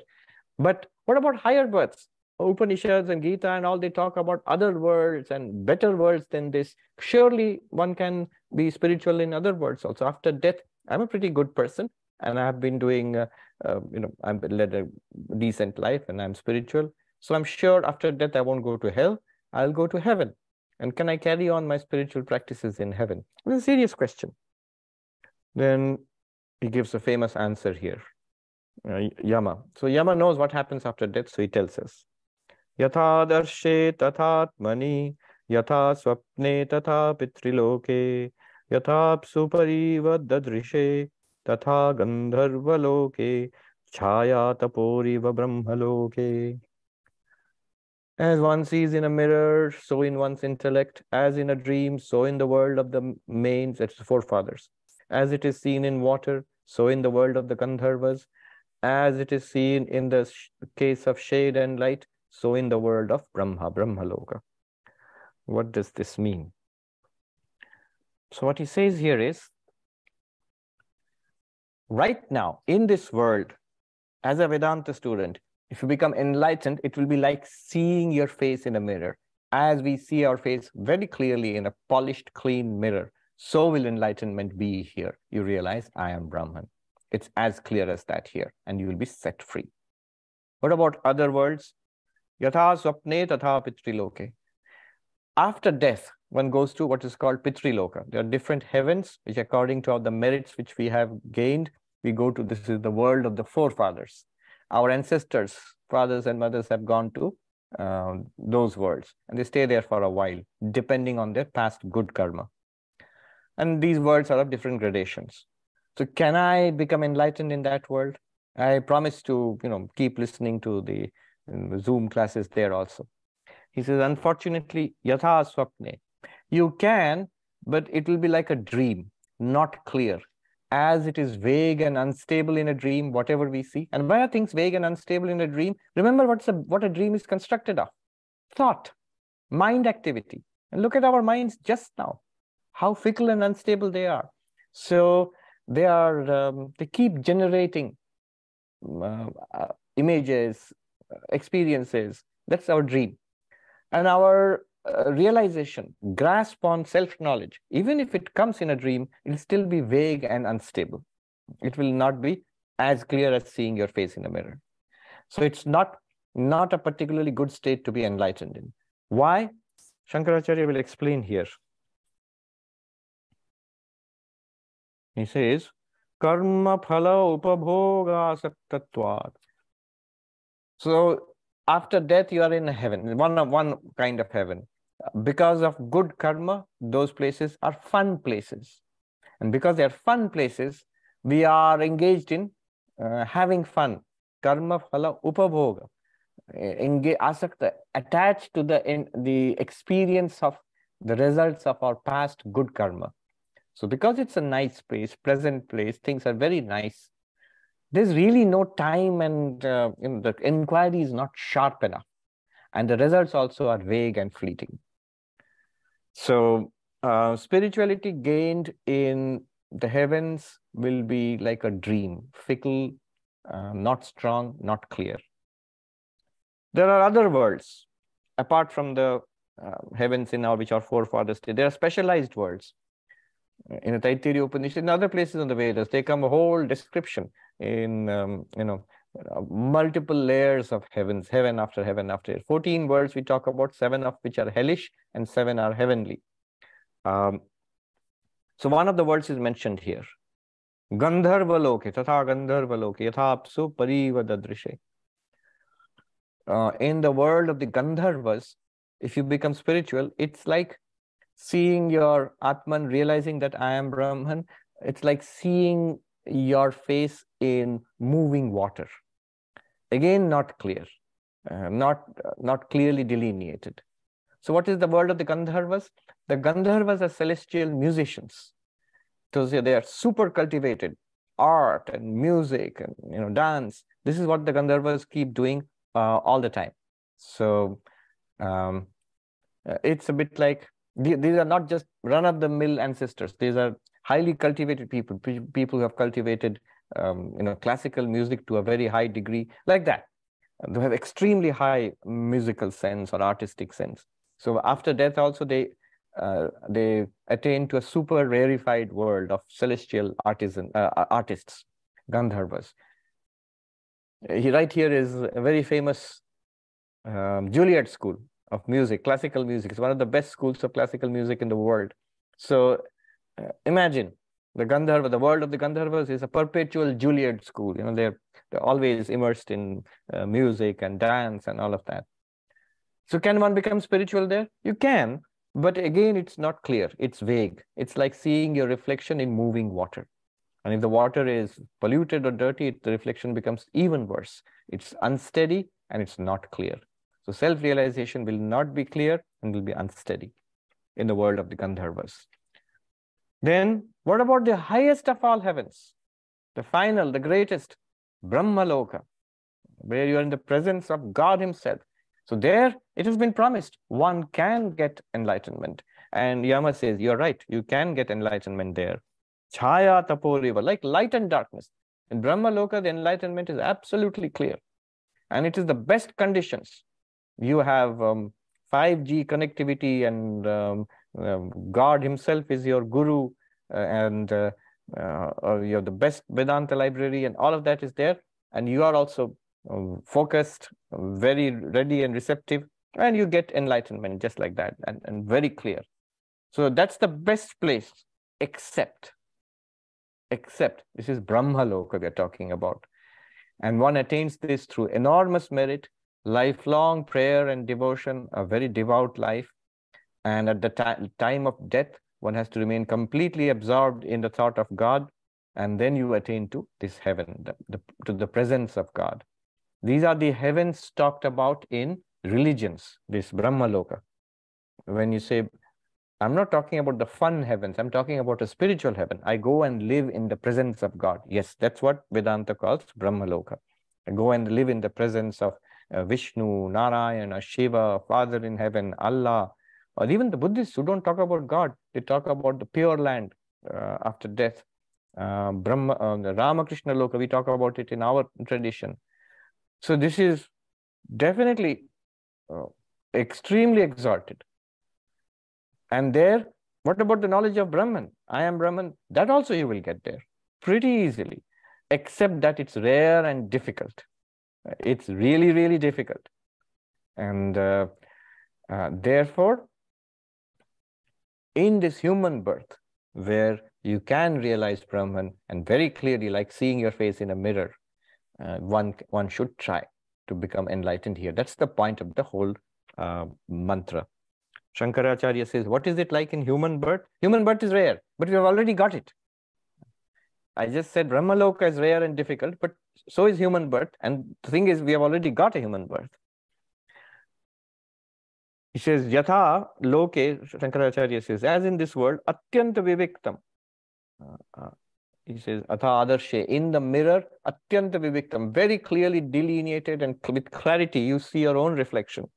A: But what about higher births? Upanishads and Gita and all, they talk about other worlds and better worlds than this. Surely one can be spiritual in other worlds also. After death, I'm a pretty good person, and I have been doing, I've led a decent life, and I'm spiritual. So I'm sure after death, I won't go to hell. I'll go to heaven. And can I carry on my spiritual practices in heaven? It's a serious question. Then he gives a famous answer here. Yama. So Yama knows what happens after death, so he tells us. Yatha darshe tathatmani, yatha swapne tatha pitriloke, yatha psupariva dadrishe, tatha gandharvaloke, chaya taporiva brahmaloke. As one sees in a mirror, so in one's intellect, as in a dream, so in the world of the mains, that's the forefathers. As it is seen in water, so in the world of the Gandharvas. As it is seen in the case of shade and light, so in the world of Brahmaloka. What does this mean? So what he says here is, right now, in this world, as a Vedanta student, if you become enlightened, it will be like seeing your face in a mirror. As we see our face very clearly in a polished, clean mirror, so will enlightenment be here. You realize, I am Brahman. It's as clear as that here, and you will be set free. What about other worlds? Yatha swapne tatha pitriloke. After death, one goes to what is called Pitriloka. There are different heavens, which according to the merits which we have gained, we go to, this is the world of the forefathers. Our ancestors, fathers and mothers have gone to those worlds, and they stay there for a while, depending on their past good karma. And these worlds are of different gradations. So can I become enlightened in that world? I promise to, keep listening to the Zoom classes there also. He says, unfortunately, yatha swapne. You can, but it will be like a dream, not clear. As it is vague and unstable in a dream, whatever we see. And why are things vague and unstable in a dream? Remember what a dream is constructed of. Thought, mind activity. And look at our minds just now, how fickle and unstable they are. So they keep generating images, experiences. That's our dream. And our realization, grasp on self-knowledge, even if it comes in a dream, it'll still be vague and unstable. It will not be as clear as seeing your face in a mirror. So it's not a particularly good state to be enlightened in. Why? Shankaracharya will explain here. He says, karma phala upabhoga saktatvat. So after death, you are in heaven, one kind of heaven. Because of good karma, those places are fun places. And because they are fun places, we are engaged in having fun. Karma phala upabhoga. Asakta, attached to the experience of the results of our past good karma. So because it's a nice place, pleasant place, things are very nice, there's really no time, and the inquiry is not sharp enough. And the results also are vague and fleeting. So spirituality gained in the heavens will be like a dream, fickle, not strong, not clear. There are other worlds, apart from the heavens in our, which our forefathers did. There are specialized worlds. In the Taittiriya Upanishad, in other places in the Vedas, they come a whole description in, multiple layers of heavens, heaven after heaven after. 14 worlds we talk about, 7 of which are hellish and 7 are heavenly. So one of the worlds is mentioned here. Gandharva loke, tatha Gandharva loke, yatha apsu parivadadrishe. In the world of the Gandharvas, if you become spiritual, it's like seeing your Atman, realizing that I am Brahman. It's like seeing your face in moving water. Again, not clear, not clearly delineated. So what is the world of the Gandharvas? The Gandharvas are celestial musicians. So they are super cultivated, art and music and dance. This is what the Gandharvas keep doing all the time. So it's a bit like, these are not just run-of-the-mill ancestors. These are highly cultivated people who have cultivated classical music to a very high degree, like that. They have extremely high musical sense or artistic sense. So after death also, they attain to a super rarefied world of celestial artists, Gandharvas. Right here is a very famous Juilliard School of music, classical music. It's one of the best schools of classical music in the world. So imagine the Gandharva, the world of the Gandharvas is a perpetual Juilliard school. They're always immersed in music and dance and all of that. So can one become spiritual there? You can, but again, it's not clear. It's vague. It's like seeing your reflection in moving water. And if the water is polluted or dirty, the reflection becomes even worse. It's unsteady and it's not clear. So self-realization will not be clear and will be unsteady in the world of the Gandharvas. Then what about the highest of all heavens? The final, the greatest, Brahmaloka, where you are in the presence of God himself. So there it has been promised, one can get enlightenment. And Yama says, you're right, you can get enlightenment there. Chaya taporiva, like light and darkness. In Brahma Loka, the enlightenment is absolutely clear. And it is the best conditions. You have 5G connectivity, and God himself is your guru, and you have the best Vedanta library, and all of that is there. And you are also focused, very ready and receptive, and you get enlightenment just like that, and very clear. So that's the best place, except this is Brahma Loka we are talking about. And one attains this through enormous merit, lifelong prayer and devotion, a very devout life. And at the time of death, one has to remain completely absorbed in the thought of God. And then you attain to this heaven, to the presence of God. These are the heavens talked about in religions, this Brahma Loka. When you say, I'm not talking about the fun heavens, I'm talking about a spiritual heaven. I go and live in the presence of God. Yes, that's what Vedanta calls Brahma Loka. I go and live in the presence of Vishnu, Narayana, Shiva, Father in heaven, Allah, or even the Buddhists who don't talk about God. They talk about the pure land after death. The Ramakrishna Loka, we talk about it in our tradition. So this is definitely extremely exalted. And there, what about the knowledge of Brahman? I am Brahman. That also you will get there pretty easily, except that it's rare and difficult. It's really, really difficult. And therefore, in this human birth, where you can realize Brahman, and very clearly, like seeing your face in a mirror, one should try to become enlightened here. That's the point of the whole mantra. Shankaracharya says, what is it like in human birth? Human birth is rare, but we have already got it. I just said Brahma Loka is rare and difficult, but so is human birth. And the thing is, we have already got a human birth. He says, Yatha Loke, Shankaracharya says, as in this world, Atyanta Viviktam. He says, Atha Adarshe, in the mirror, Atyanta Viviktam, very clearly delineated and with clarity, you see your own reflection.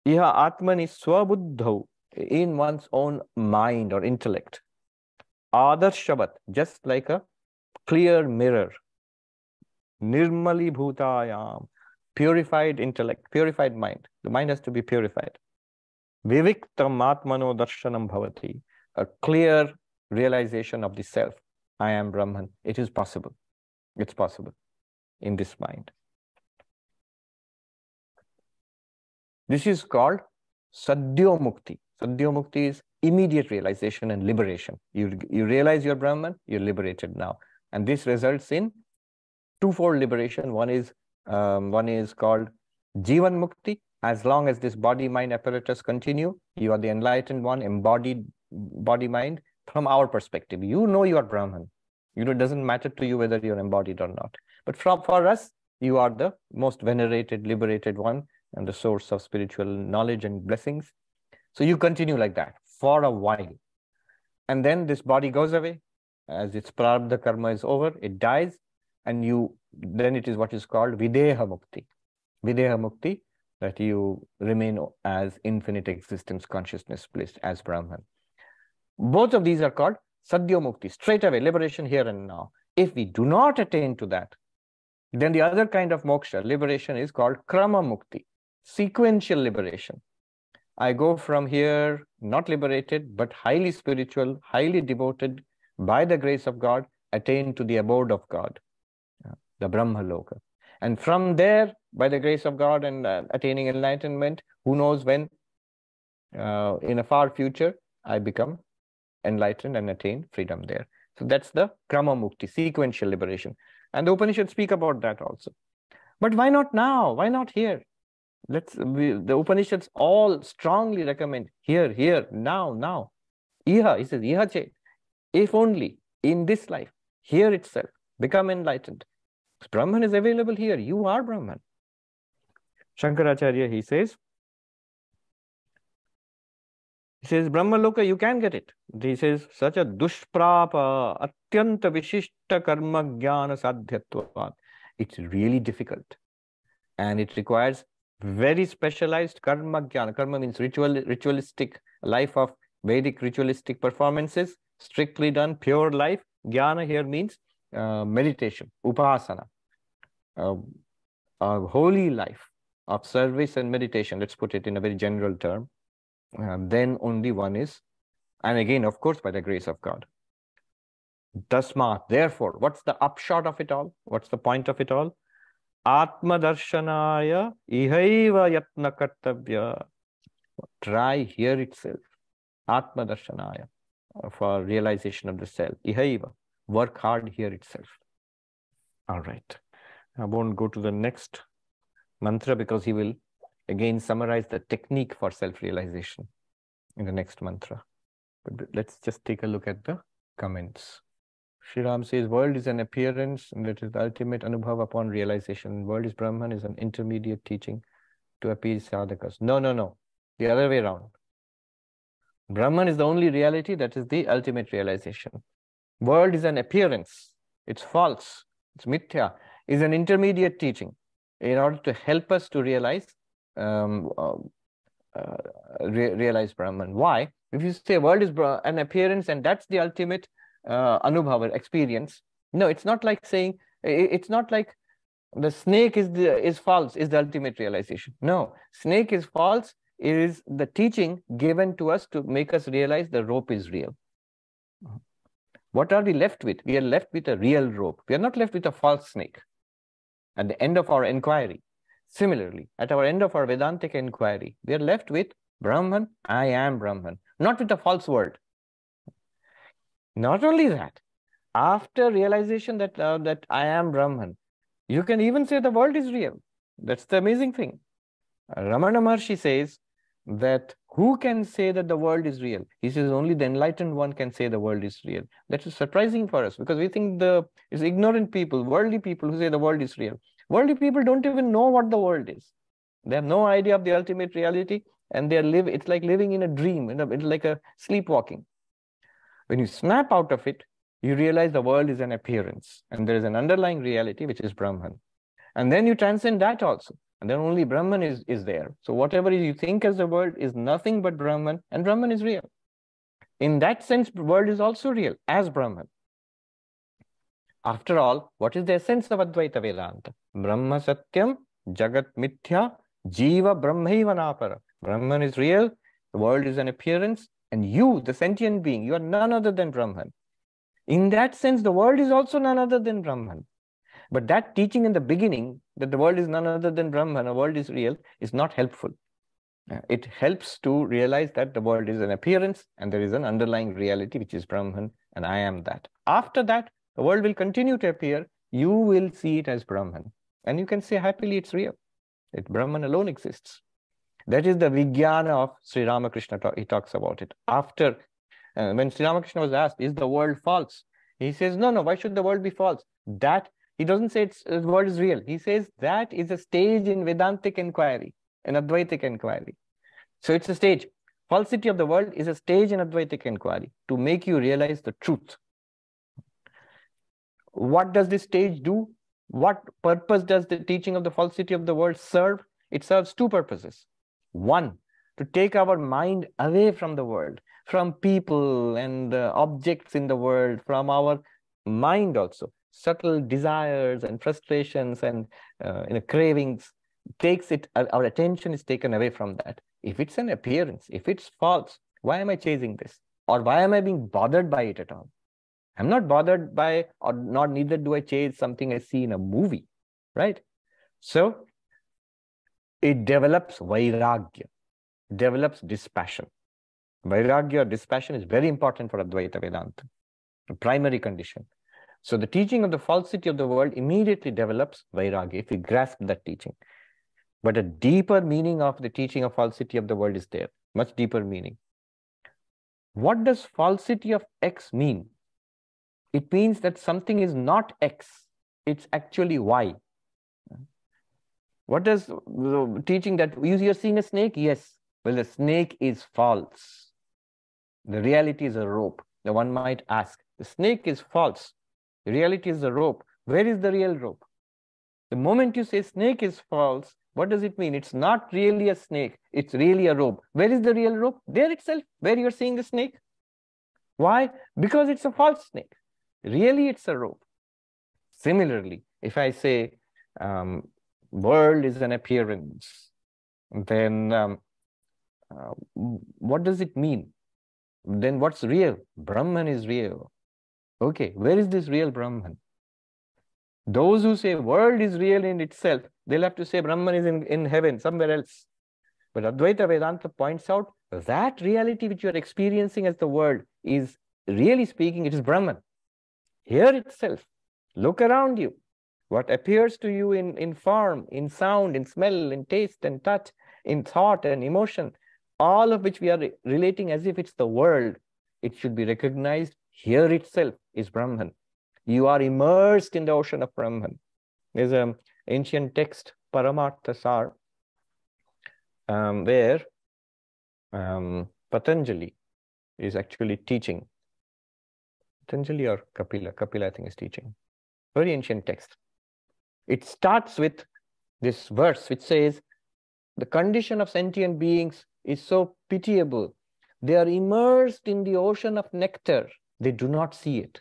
A: Iha Atmani Swabuddhau, in one's own mind or intellect. Adarshavat, just like a clear mirror. Nirmali Bhutayam, purified intellect, purified mind. The mind has to be purified. Viviktam Atmano Darshanam Bhavati, a clear realization of the self. I am Brahman. It is possible. It's possible in this mind. This is called Sadhyo Mukti. Sadhyo Mukti is immediate realization and liberation. You realize you're Brahman, you're liberated now. And this results in twofold liberation. One is called Jivan Mukti. As long as this body-mind apparatus continue, you are the enlightened one, embodied body-mind. From our perspective, you know you are Brahman. It doesn't matter to you whether you're embodied or not. But for us, you are the most venerated, liberated one, and the source of spiritual knowledge and blessings. So you continue like that for a while. And then this body goes away. As its prarabdha karma is over, it dies. And then it is what is called Videha Mukti. Videha Mukti, that you remain as infinite existence consciousness bliss as Brahman. Both of these are called Sadhyo Mukti, straight away, liberation here and now. If we do not attain to that, then the other kind of moksha, liberation, is called Krama Mukti, sequential liberation. I go from here, not liberated, but highly spiritual, highly devoted, by the grace of God, attain to the abode of God, the Brahma Loka. And from there, by the grace of God and attaining enlightenment, who knows when, in a far future, I become enlightened and attain freedom there. So that's the Krama Mukti, sequential liberation. And the Upanishads speak about that also. But why not now? Why not here? The Upanishads all strongly recommend here, now. Iha, he says, Iha che, if only in this life, here itself, become enlightened. Brahman is available here. You are Brahman. Shankaracharya, he says, Brahma Loka, you can get it. He says, such a dushprapa, atyanta vishishta karma jnana sadhyatvat. It's really difficult. And it requires very specialized karma jnana. Karma means ritualistic life of Vedic ritualistic performances, strictly done, pure life. Jnana here means meditation, upasana, a holy life of service and meditation, let's put it in a very general term, then only one is, and again, of course, by the grace of God. Tasmat, therefore, what's the upshot of it all? What's the point of it all? Atma darshanaya ihaiva yatna kartabhya. Try here itself. Atma darshanaya, for realization of the self. Ihaiva, work hard here itself. All right. I won't go to the next mantra because he will again summarize the technique for self-realization in the next mantra. But let's just take a look at the comments. Sri Ram says, world is an appearance and it is the ultimate anubhav upon realization. World is Brahman is an intermediate teaching to appease sadhakas. No, no, no. The other way around. Brahman is the only reality that is the ultimate realization. World is an appearance. It's false. It's mithya. Is an intermediate teaching in order to help us to realize realize Brahman. Why? If you say world is an appearance and that's the ultimate anubhava experience. No, it's not like saying, it's not like the snake is false, is the ultimate realization. No, snake is false, is the teaching given to us to make us realize the rope is real. What are we left with? We are left with a real rope. We are not left with a false snake at the end of our inquiry. Similarly, at our end of our Vedantic inquiry, we are left with Brahman, I am Brahman, not with a false word. Not only that, after realization that, that I am Brahman, you can even say the world is real. That's the amazing thing. Ramana Maharshi says that who can say that the world is real? He says only the enlightened one can say the world is real. That is surprising for us because we think it's ignorant people, worldly people who say the world is real. Worldly people don't even know what the world is. They have no idea of the ultimate reality and it's like living in a dream, it's like a sleepwalking. When you snap out of it, you realize the world is an appearance and there is an underlying reality which is Brahman. And then you transcend that also. And then only Brahman is there. So whatever you think as the world is nothing but Brahman, and Brahman is real. In that sense, the world is also real as Brahman. After all, what is the essence of Advaita Vedanta? Brahma Satyam, Jagat Mithya, Jiva Brahmaiva Napara. Brahman is real, the world is an appearance, and you, the sentient being, you are none other than Brahman. In that sense, the world is also none other than Brahman. But that teaching in the beginning, that the world is none other than Brahman, the world is real, is not helpful. It helps to realize that the world is an appearance and there is an underlying reality which is Brahman and I am that. After that, the world will continue to appear. You will see it as Brahman. And you can say happily it's real. Brahman alone exists. That is the Vijnana of Sri Ramakrishna. He talks about it. After, when Sri Ramakrishna was asked, is the world false? He says, no, why should the world be false? That, he doesn't say the world is real. He says that is a stage in Vedantic inquiry, in Advaitic inquiry. So it's a stage. Falsity of the world is a stage in Advaitic inquiry to make you realize the truth. What does this stage do? What purpose does the teaching of the falsity of the world serve? It serves two purposes. One, to take our mind away from the world, from people and objects in the world, from our mind also. Subtle desires and frustrations and cravings, our attention is taken away from that. If it's an appearance, if it's false, why am I chasing this? Or why am I being bothered by it at all? I'm not bothered by, or not neither do I chase something I see in a movie, right? So it develops vairagya, develops dispassion. Vairagya or dispassion is very important for Advaita Vedanta, a primary condition. So the teaching of the falsity of the world immediately develops vairagya if we grasp that teaching. But a deeper meaning of the teaching of falsity of the world is there, much deeper meaning. What does falsity of X mean? It means that something is not X, it's actually Y. What does the teaching that you're seeing a snake? Yes. Well, the snake is false. The reality is a rope. The one might ask, the snake is false. The reality is a rope. Where is the real rope? The moment you say snake is false, what does it mean? It's not really a snake. It's really a rope. Where is the real rope? There itself, where you're seeing the snake. Why? Because it's a false snake. Really, it's a rope. Similarly, if I say world is an appearance, then what does it mean? Then what's real? Brahman is real. Okay, where is this real Brahman? Those who say world is real in itself, they'll have to say Brahman is in heaven, somewhere else. But Advaita Vedanta points out that reality which you are experiencing as the world is, really speaking, it is Brahman. Here itself. Look around you. What appears to you in form, in sound, in smell, in taste and touch, in thought and emotion, all of which we are relating as if it's the world, it should be recognized here itself is Brahman. You are immersed in the ocean of Brahman. There's an ancient text, Paramartha Sar, where Patanjali is actually teaching. Patanjali or Kapila? Kapila, I think, is teaching. Very ancient text. It starts with this verse which says, the condition of sentient beings is so pitiable. They are immersed in the ocean of nectar. They do not see it.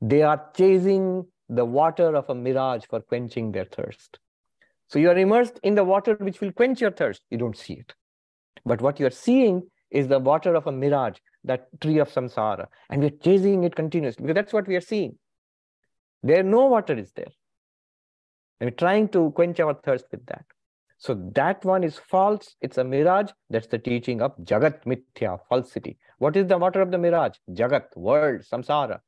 A: They are chasing the water of a mirage for quenching their thirst. So you are immersed in the water which will quench your thirst. You don't see it. But what you are seeing is the water of a mirage, that tree of samsara. And we're chasing it continuously because that's what we are seeing. There no water is there. And we're trying to quench our thirst with that. So that one is false. It's a mirage. That's the teaching of Jagat Mithya, falsity. What is the water of the mirage? Jagat, world, samsara.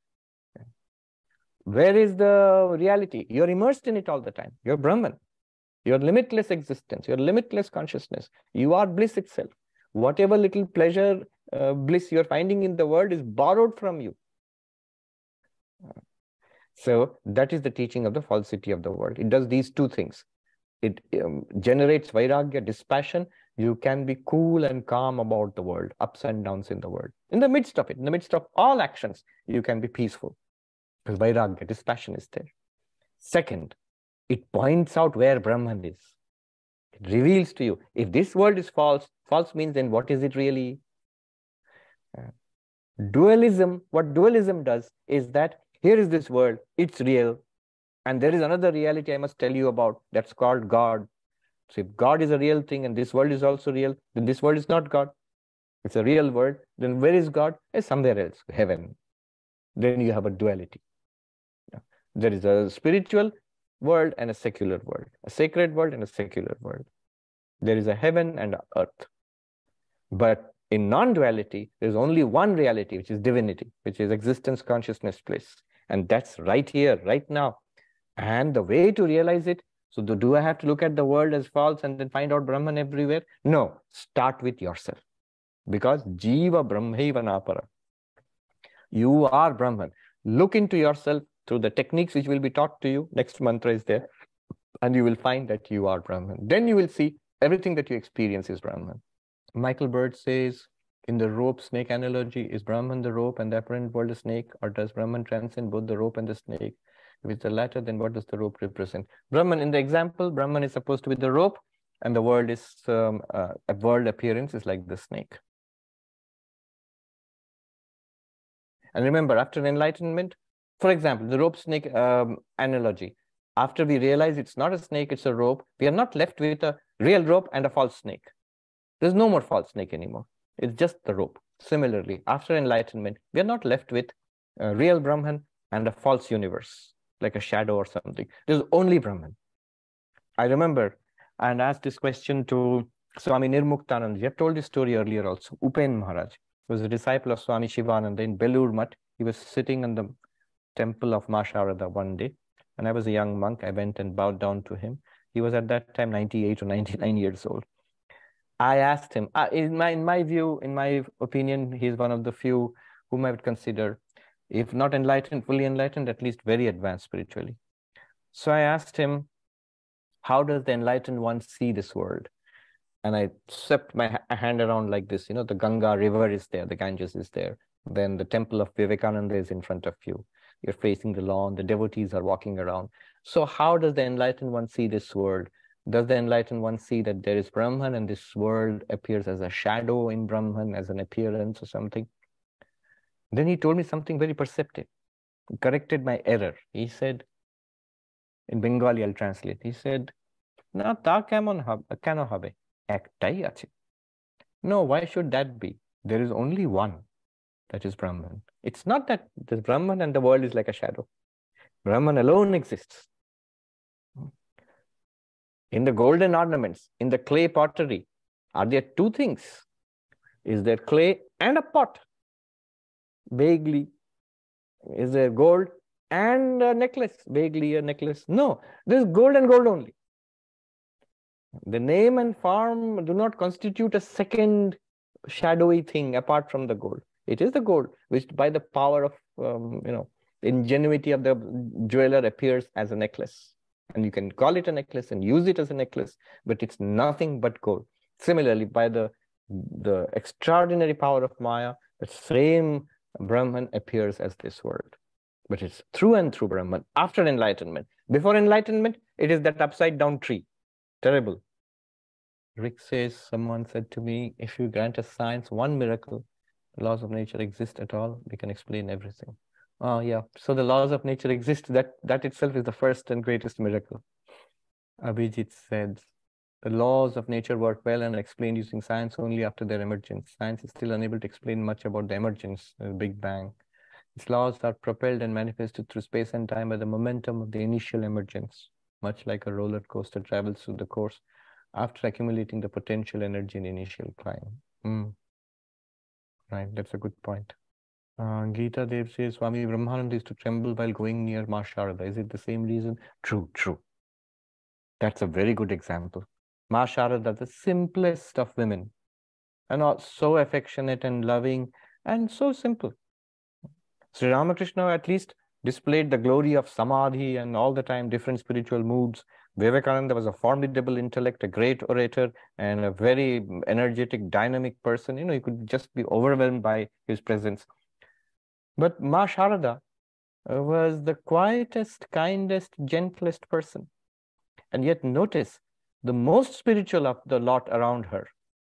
A: Where is the reality? You're immersed in it all the time. You're Brahman. Your limitless existence, your limitless consciousness. You are bliss itself. Whatever little pleasure, bliss you're finding in the world is borrowed from you. So that is the teaching of the falsity of the world. It does these two things. It generates vairagya, dispassion. You can be cool and calm about the world, ups and downs in the world. In the midst of it, in the midst of all actions, you can be peaceful. Because vairagya, dispassion is there. Second, it points out where Brahman is. It reveals to you, if this world is false, false means then what is it really? Dualism, what dualism does is that here is this world, it's real, and there is another reality I must tell you about, that's called God. So if God is a real thing and this world is also real, then this world is not God. It's a real world. Then where is God? It's somewhere else, heaven. Then you have a duality. There is a spiritual world and a secular world, a sacred world and a secular world. There is a heaven and an earth. But in non-duality, there's only one reality, which is divinity, which is existence, consciousness, bliss. And that's right here, right now. And the way to realize it, so do I have to look at the world as false and then find out Brahman everywhere? No, start with yourself. Because Jiva Brahmaiva Napara. You are Brahman. Look into yourself through the techniques which will be taught to you. Next mantra is there. And you will find that you are Brahman. Then you will see everything that you experience is Brahman. Michael Bird says, in the rope snake analogy, is Brahman the rope and the apparent world a snake? Or does Brahman transcend both the rope and the snake? If it's the latter, then what does the rope represent? Brahman, in the example, Brahman is supposed to be the rope, and the world is, a world appearance is like the snake. And remember, after enlightenment, for example, the rope snake analogy, after we realize it's not a snake, it's a rope, we are not left with a real rope and a false snake. There's no more false snake anymore. It's just the rope. Similarly, after enlightenment, we are not left with a real Brahman and a false universe, like a shadow or something. There's only Brahman. I remember, and asked this question to Swami Nirmuktanand. I've told this story earlier also. Upen Maharaj was a disciple of Swami Shivananda in Belur Mutt. He was sitting in the temple of Ma Sharada one day, and I was a young monk. I went and bowed down to him. He was at that time 98 or 99 years old. I asked him, in my view, in my opinion, he's one of the few whom I would consider, if not enlightened, fully enlightened, at least very advanced spiritually. So I asked him, how does the enlightened one see this world? And I swept my hand around like this. You know, the Ganga river is there, the Ganges is there. Then the temple of Vivekananda is in front of you. You're facing the lawn, the devotees are walking around. So how does the enlightened one see this world? Does the enlightened one see that there is Brahman and this world appears as a shadow in Brahman, as an appearance or something? Then he told me something very perceptive. corrected my error. He said, in Bengali, I'll translate. He said, "Na ta kemon keno hobe? Ektai ache." No, why should that be? There is only one, that is Brahman. It's not that there's Brahman and the world is like a shadow. Brahman alone exists. In the golden ornaments, in the clay pottery, are there two things? Is there clay and a pot? Vaguely. Is there gold and a necklace? Vaguely a necklace. No, there's gold and gold only. The name and form do not constitute a second shadowy thing apart from the gold. It is the gold, which by the power of, ingenuity of the jeweler appears as a necklace. And you can call it a necklace and use it as a necklace, but it's nothing but gold. Similarly, by the extraordinary power of Maya, the same Brahman appears as this world. But it's through and through Brahman after enlightenment. Before enlightenment, it is that upside down tree. Terrible. Rick says, someone said to me, if you grant us science one miracle, the laws of nature exist at all, we can explain everything. Oh, yeah. So the laws of nature exist. That itself is the first and greatest miracle. Abhijit said, the laws of nature work well and are explained using science only after their emergence. Science is still unable to explain much about the emergence, the Big Bang. Its laws are propelled and manifested through space and time by the momentum of the initial emergence, much like a roller coaster travels through the course after accumulating the potential energy in initial climb. Right, that's a good point. Gita Dev says, Swami Brahmananda used to tremble while going near Ma Sharada. Is it the same reason? True, true. That's a very good example. Ma Sharada, the simplest of women, and so affectionate and loving and so simple. Sri Ramakrishna at least displayed the glory of samadhi and all the time different spiritual moods. Vivekananda was a formidable intellect, a great orator, and a very energetic, dynamic person. You could just be overwhelmed by his presence. But Ma Sharada was the quietest, kindest, gentlest person. And yet notice, the most spiritual of the lot around her,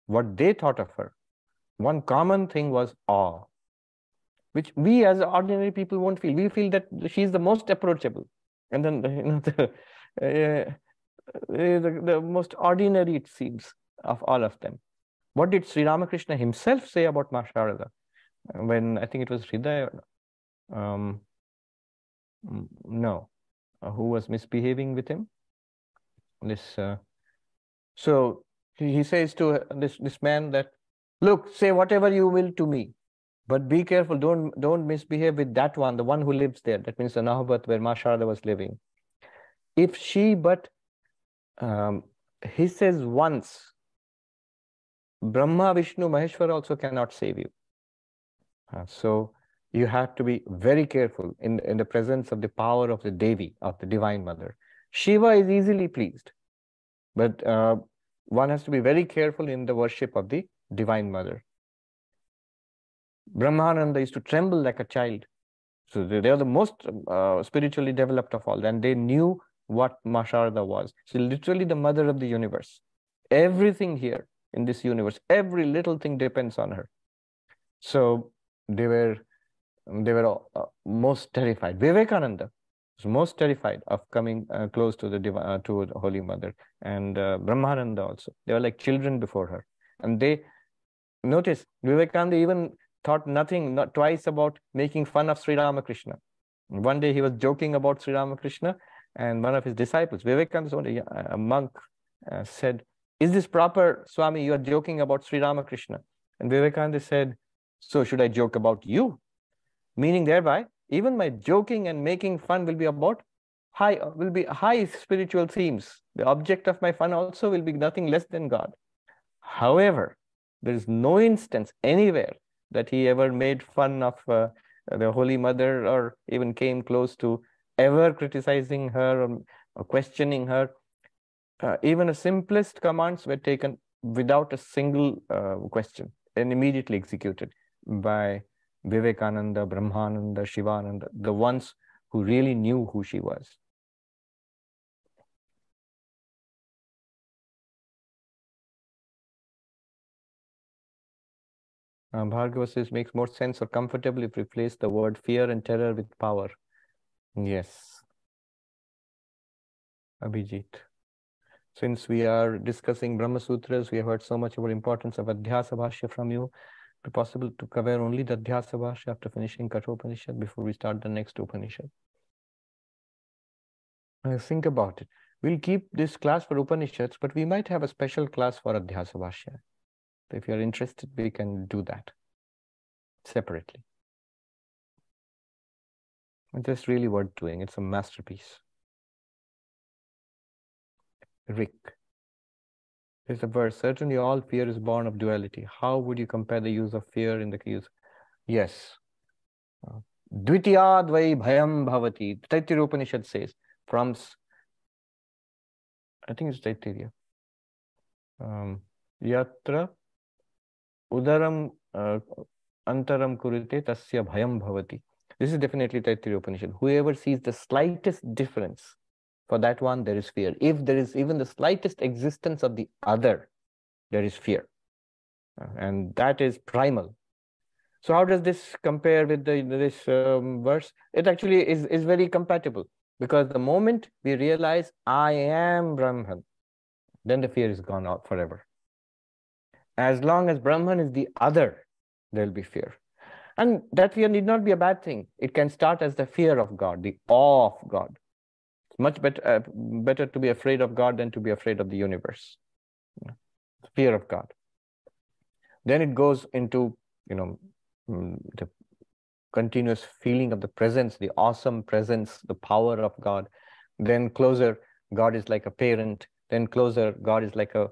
A: what they thought of her, one common thing was awe, which we as ordinary people won't feel. We feel that she's the most approachable. And then, the most ordinary, it seems, of all of them. What did Sri Ramakrishna himself say about Ma Sharada? When, I think it was Hridaya, no, who was misbehaving with him? So he says to this man that, look, say whatever you will to me, but be careful, don't misbehave with that one, the one who lives there. That means the Nahabat where Ma Sharada was living. If she but, he says once, Brahma, Vishnu, Maheshwara also cannot save you. So you have to be very careful in the presence of the power of the Devi, of the Divine Mother. Shiva is easily pleased, but one has to be very careful in the worship of the Divine Mother. Brahmananda used to tremble like a child. So they are the most spiritually developed of all, and they knew what Ma Sharada was. So literally the mother of the universe. Everything here in this universe, every little thing depends on her. So they were most terrified. Vivekananda was most terrified of coming close to the Holy Mother, and Brahmananda also. They were like children before her. And they, notice, Vivekananda even thought not twice about making fun of Sri Ramakrishna. One day he was joking about Sri Ramakrishna, and one of his disciples, Vivekananda, a monk, said, is this proper, Swami? You are joking about Sri Ramakrishna. And Vivekananda said, so should I joke about you? Meaning thereby, even my joking and making fun will be about high spiritual themes. The object of my fun also will be nothing less than God. However, there is no instance anywhere that he ever made fun of the Holy Mother, or even came close to ever criticizing her or questioning her. Even the simplest commands were taken without a single question and immediately executed by Vivekananda, Brahmananda, Shivananda, the ones who really knew who she was. Bhargava says, makes more sense or comfortable if we replace the word fear and terror with power. Yes, Abhijit. Since we are discussing Brahma Sutras, we have heard so much about the importance of Adhyasa Bhashya from you. Is it possible to cover only the Adhyasa Bhashya after finishing Katha Upanishad before we start the next Upanishad? Think about it. We'll keep this class for Upanishads, but we might have a special class for Adhyasa Bhashya. If you're interested, we can do that separately. It's just really worth doing. It's a masterpiece. Rick. There's a verse, certainly all fear is born of duality. How would you compare the use of fear in the case? Yes. Dvitiyadvai bhayam bhavati. Taittiriya Upanishad says, from, I think it's Taittiriya. Yatra udaram antaram kurite tasya bhayam bhavati. This is definitely Taittiriya Upanishad. Whoever sees the slightest difference, for that one, there is fear. If there is even the slightest existence of the other, there is fear. And that is primal. So how does this compare with this verse? It actually is very compatible, because the moment we realize I am Brahman, then the fear is gone out forever. As long as Brahman is the other, there will be fear. And that fear need not be a bad thing. It can start as the fear of God, the awe of God. It's much better to be afraid of God than to be afraid of the universe. Fear of God. Then it goes into, the continuous feeling of the presence, the awesome presence, the power of God. Then closer, God is like a parent. Then closer, God is like a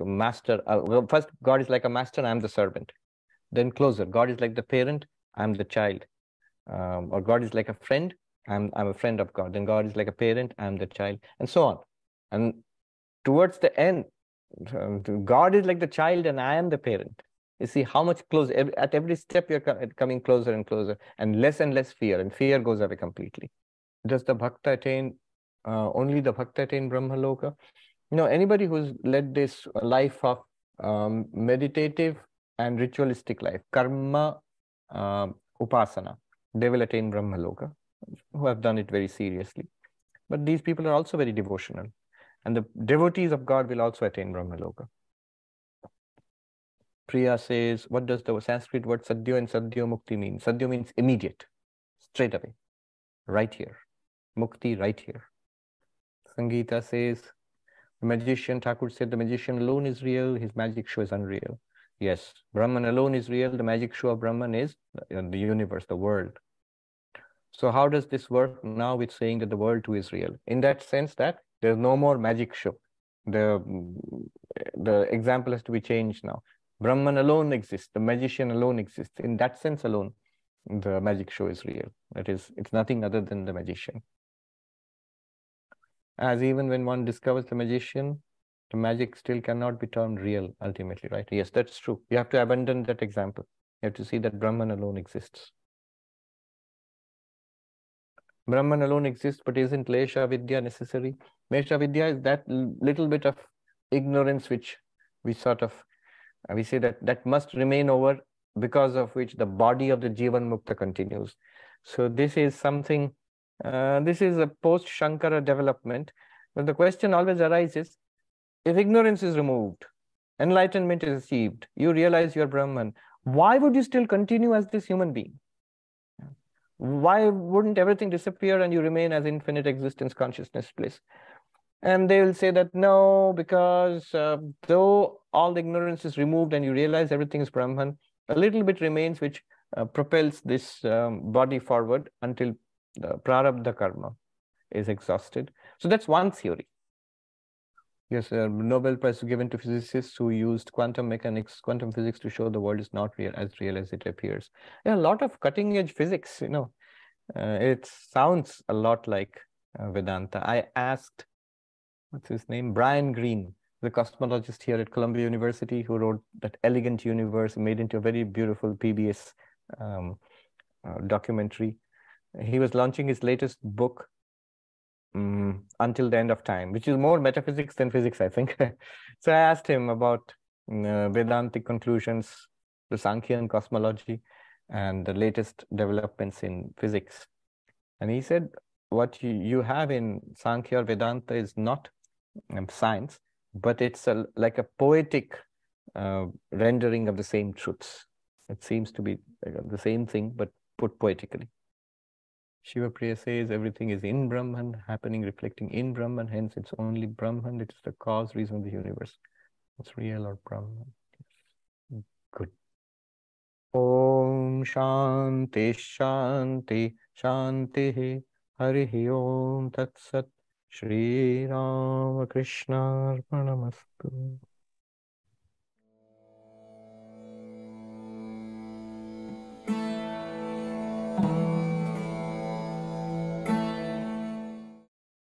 A: master. Well, first, God is like a master, I'm the servant. Then closer, God is like the parent, I'm the child. Or God is like a friend, I'm a friend of God. Then God is like a parent, I'm the child, and so on. And towards the end, God is like the child and I am the parent. You see how much closer, at every step you're coming closer and closer, and less fear, and fear goes away completely. Does the bhakta attain, only the bhakta attain Brahmaloka? Anybody who's led this life of meditative and ritualistic life, karma, upasana, they will attain Brahmaloka, who have done it very seriously. But these people are also very devotional. And the devotees of God will also attain Brahmaloka. Priya says, what does the Sanskrit word sadhya and sadhya mukti mean? Sadhya means immediate, straight away, right here. Mukti, right here. Sangeeta says, the magician, Thakur said, the magician alone is real, his magic show is unreal. Yes, Brahman alone is real, the magic show of Brahman is the universe, the world. So how does this work now with saying that the world too is real? In that sense that there's no more magic show. The example has to be changed now. Brahman alone exists, the magician alone exists. In that sense alone, the magic show is real. That is, it's nothing other than the magician. As even when one discovers the magician, the magic still cannot be termed real ultimately, right? Yes, that's true. You have to abandon that example. You have to see that Brahman alone exists. Brahman alone exists, but isn't Lesha Vidya necessary? Lesha Vidya is that little bit of ignorance which we sort of, we say that must remain over, because of which the body of the Jivan Mukta continues. So this is something, this is a post-Shankara development. But the question always arises, if ignorance is removed, enlightenment is achieved, you realize you're Brahman, why would you still continue as this human being? Why wouldn't everything disappear and you remain as infinite existence, consciousness, bliss? And they will say that no, because though all the ignorance is removed and you realize everything is Brahman, a little bit remains which propels this body forward until the prarabdha karma is exhausted. So that's one theory. Yes, Nobel Prize given to physicists who used quantum mechanics, quantum physics to show the world is not real as it appears. Yeah, a lot of cutting edge physics, it sounds a lot like Vedanta. I asked, what's his name? Brian Greene, the cosmologist here at Columbia University, who wrote that Elegant Universe, made into a very beautiful PBS documentary. He was launching his latest book, Until the End of Time, which is more metaphysics than physics, I think. So I asked him about Vedantic conclusions, the Sankhya and cosmology, and the latest developments in physics. And he said, what you have in Sankhya or Vedanta is not science, but it's like a poetic rendering of the same truths. It seems to be the same thing, but put poetically. Shiva Priya says everything is in Brahman, happening, reflecting in Brahman, hence it's only Brahman, it's the cause, reason of the universe. It's real or Brahman. Good. Om Shanti Shanti Shanti Harihi Om Tat Sat Shri Ramakrishna Arpanamastu.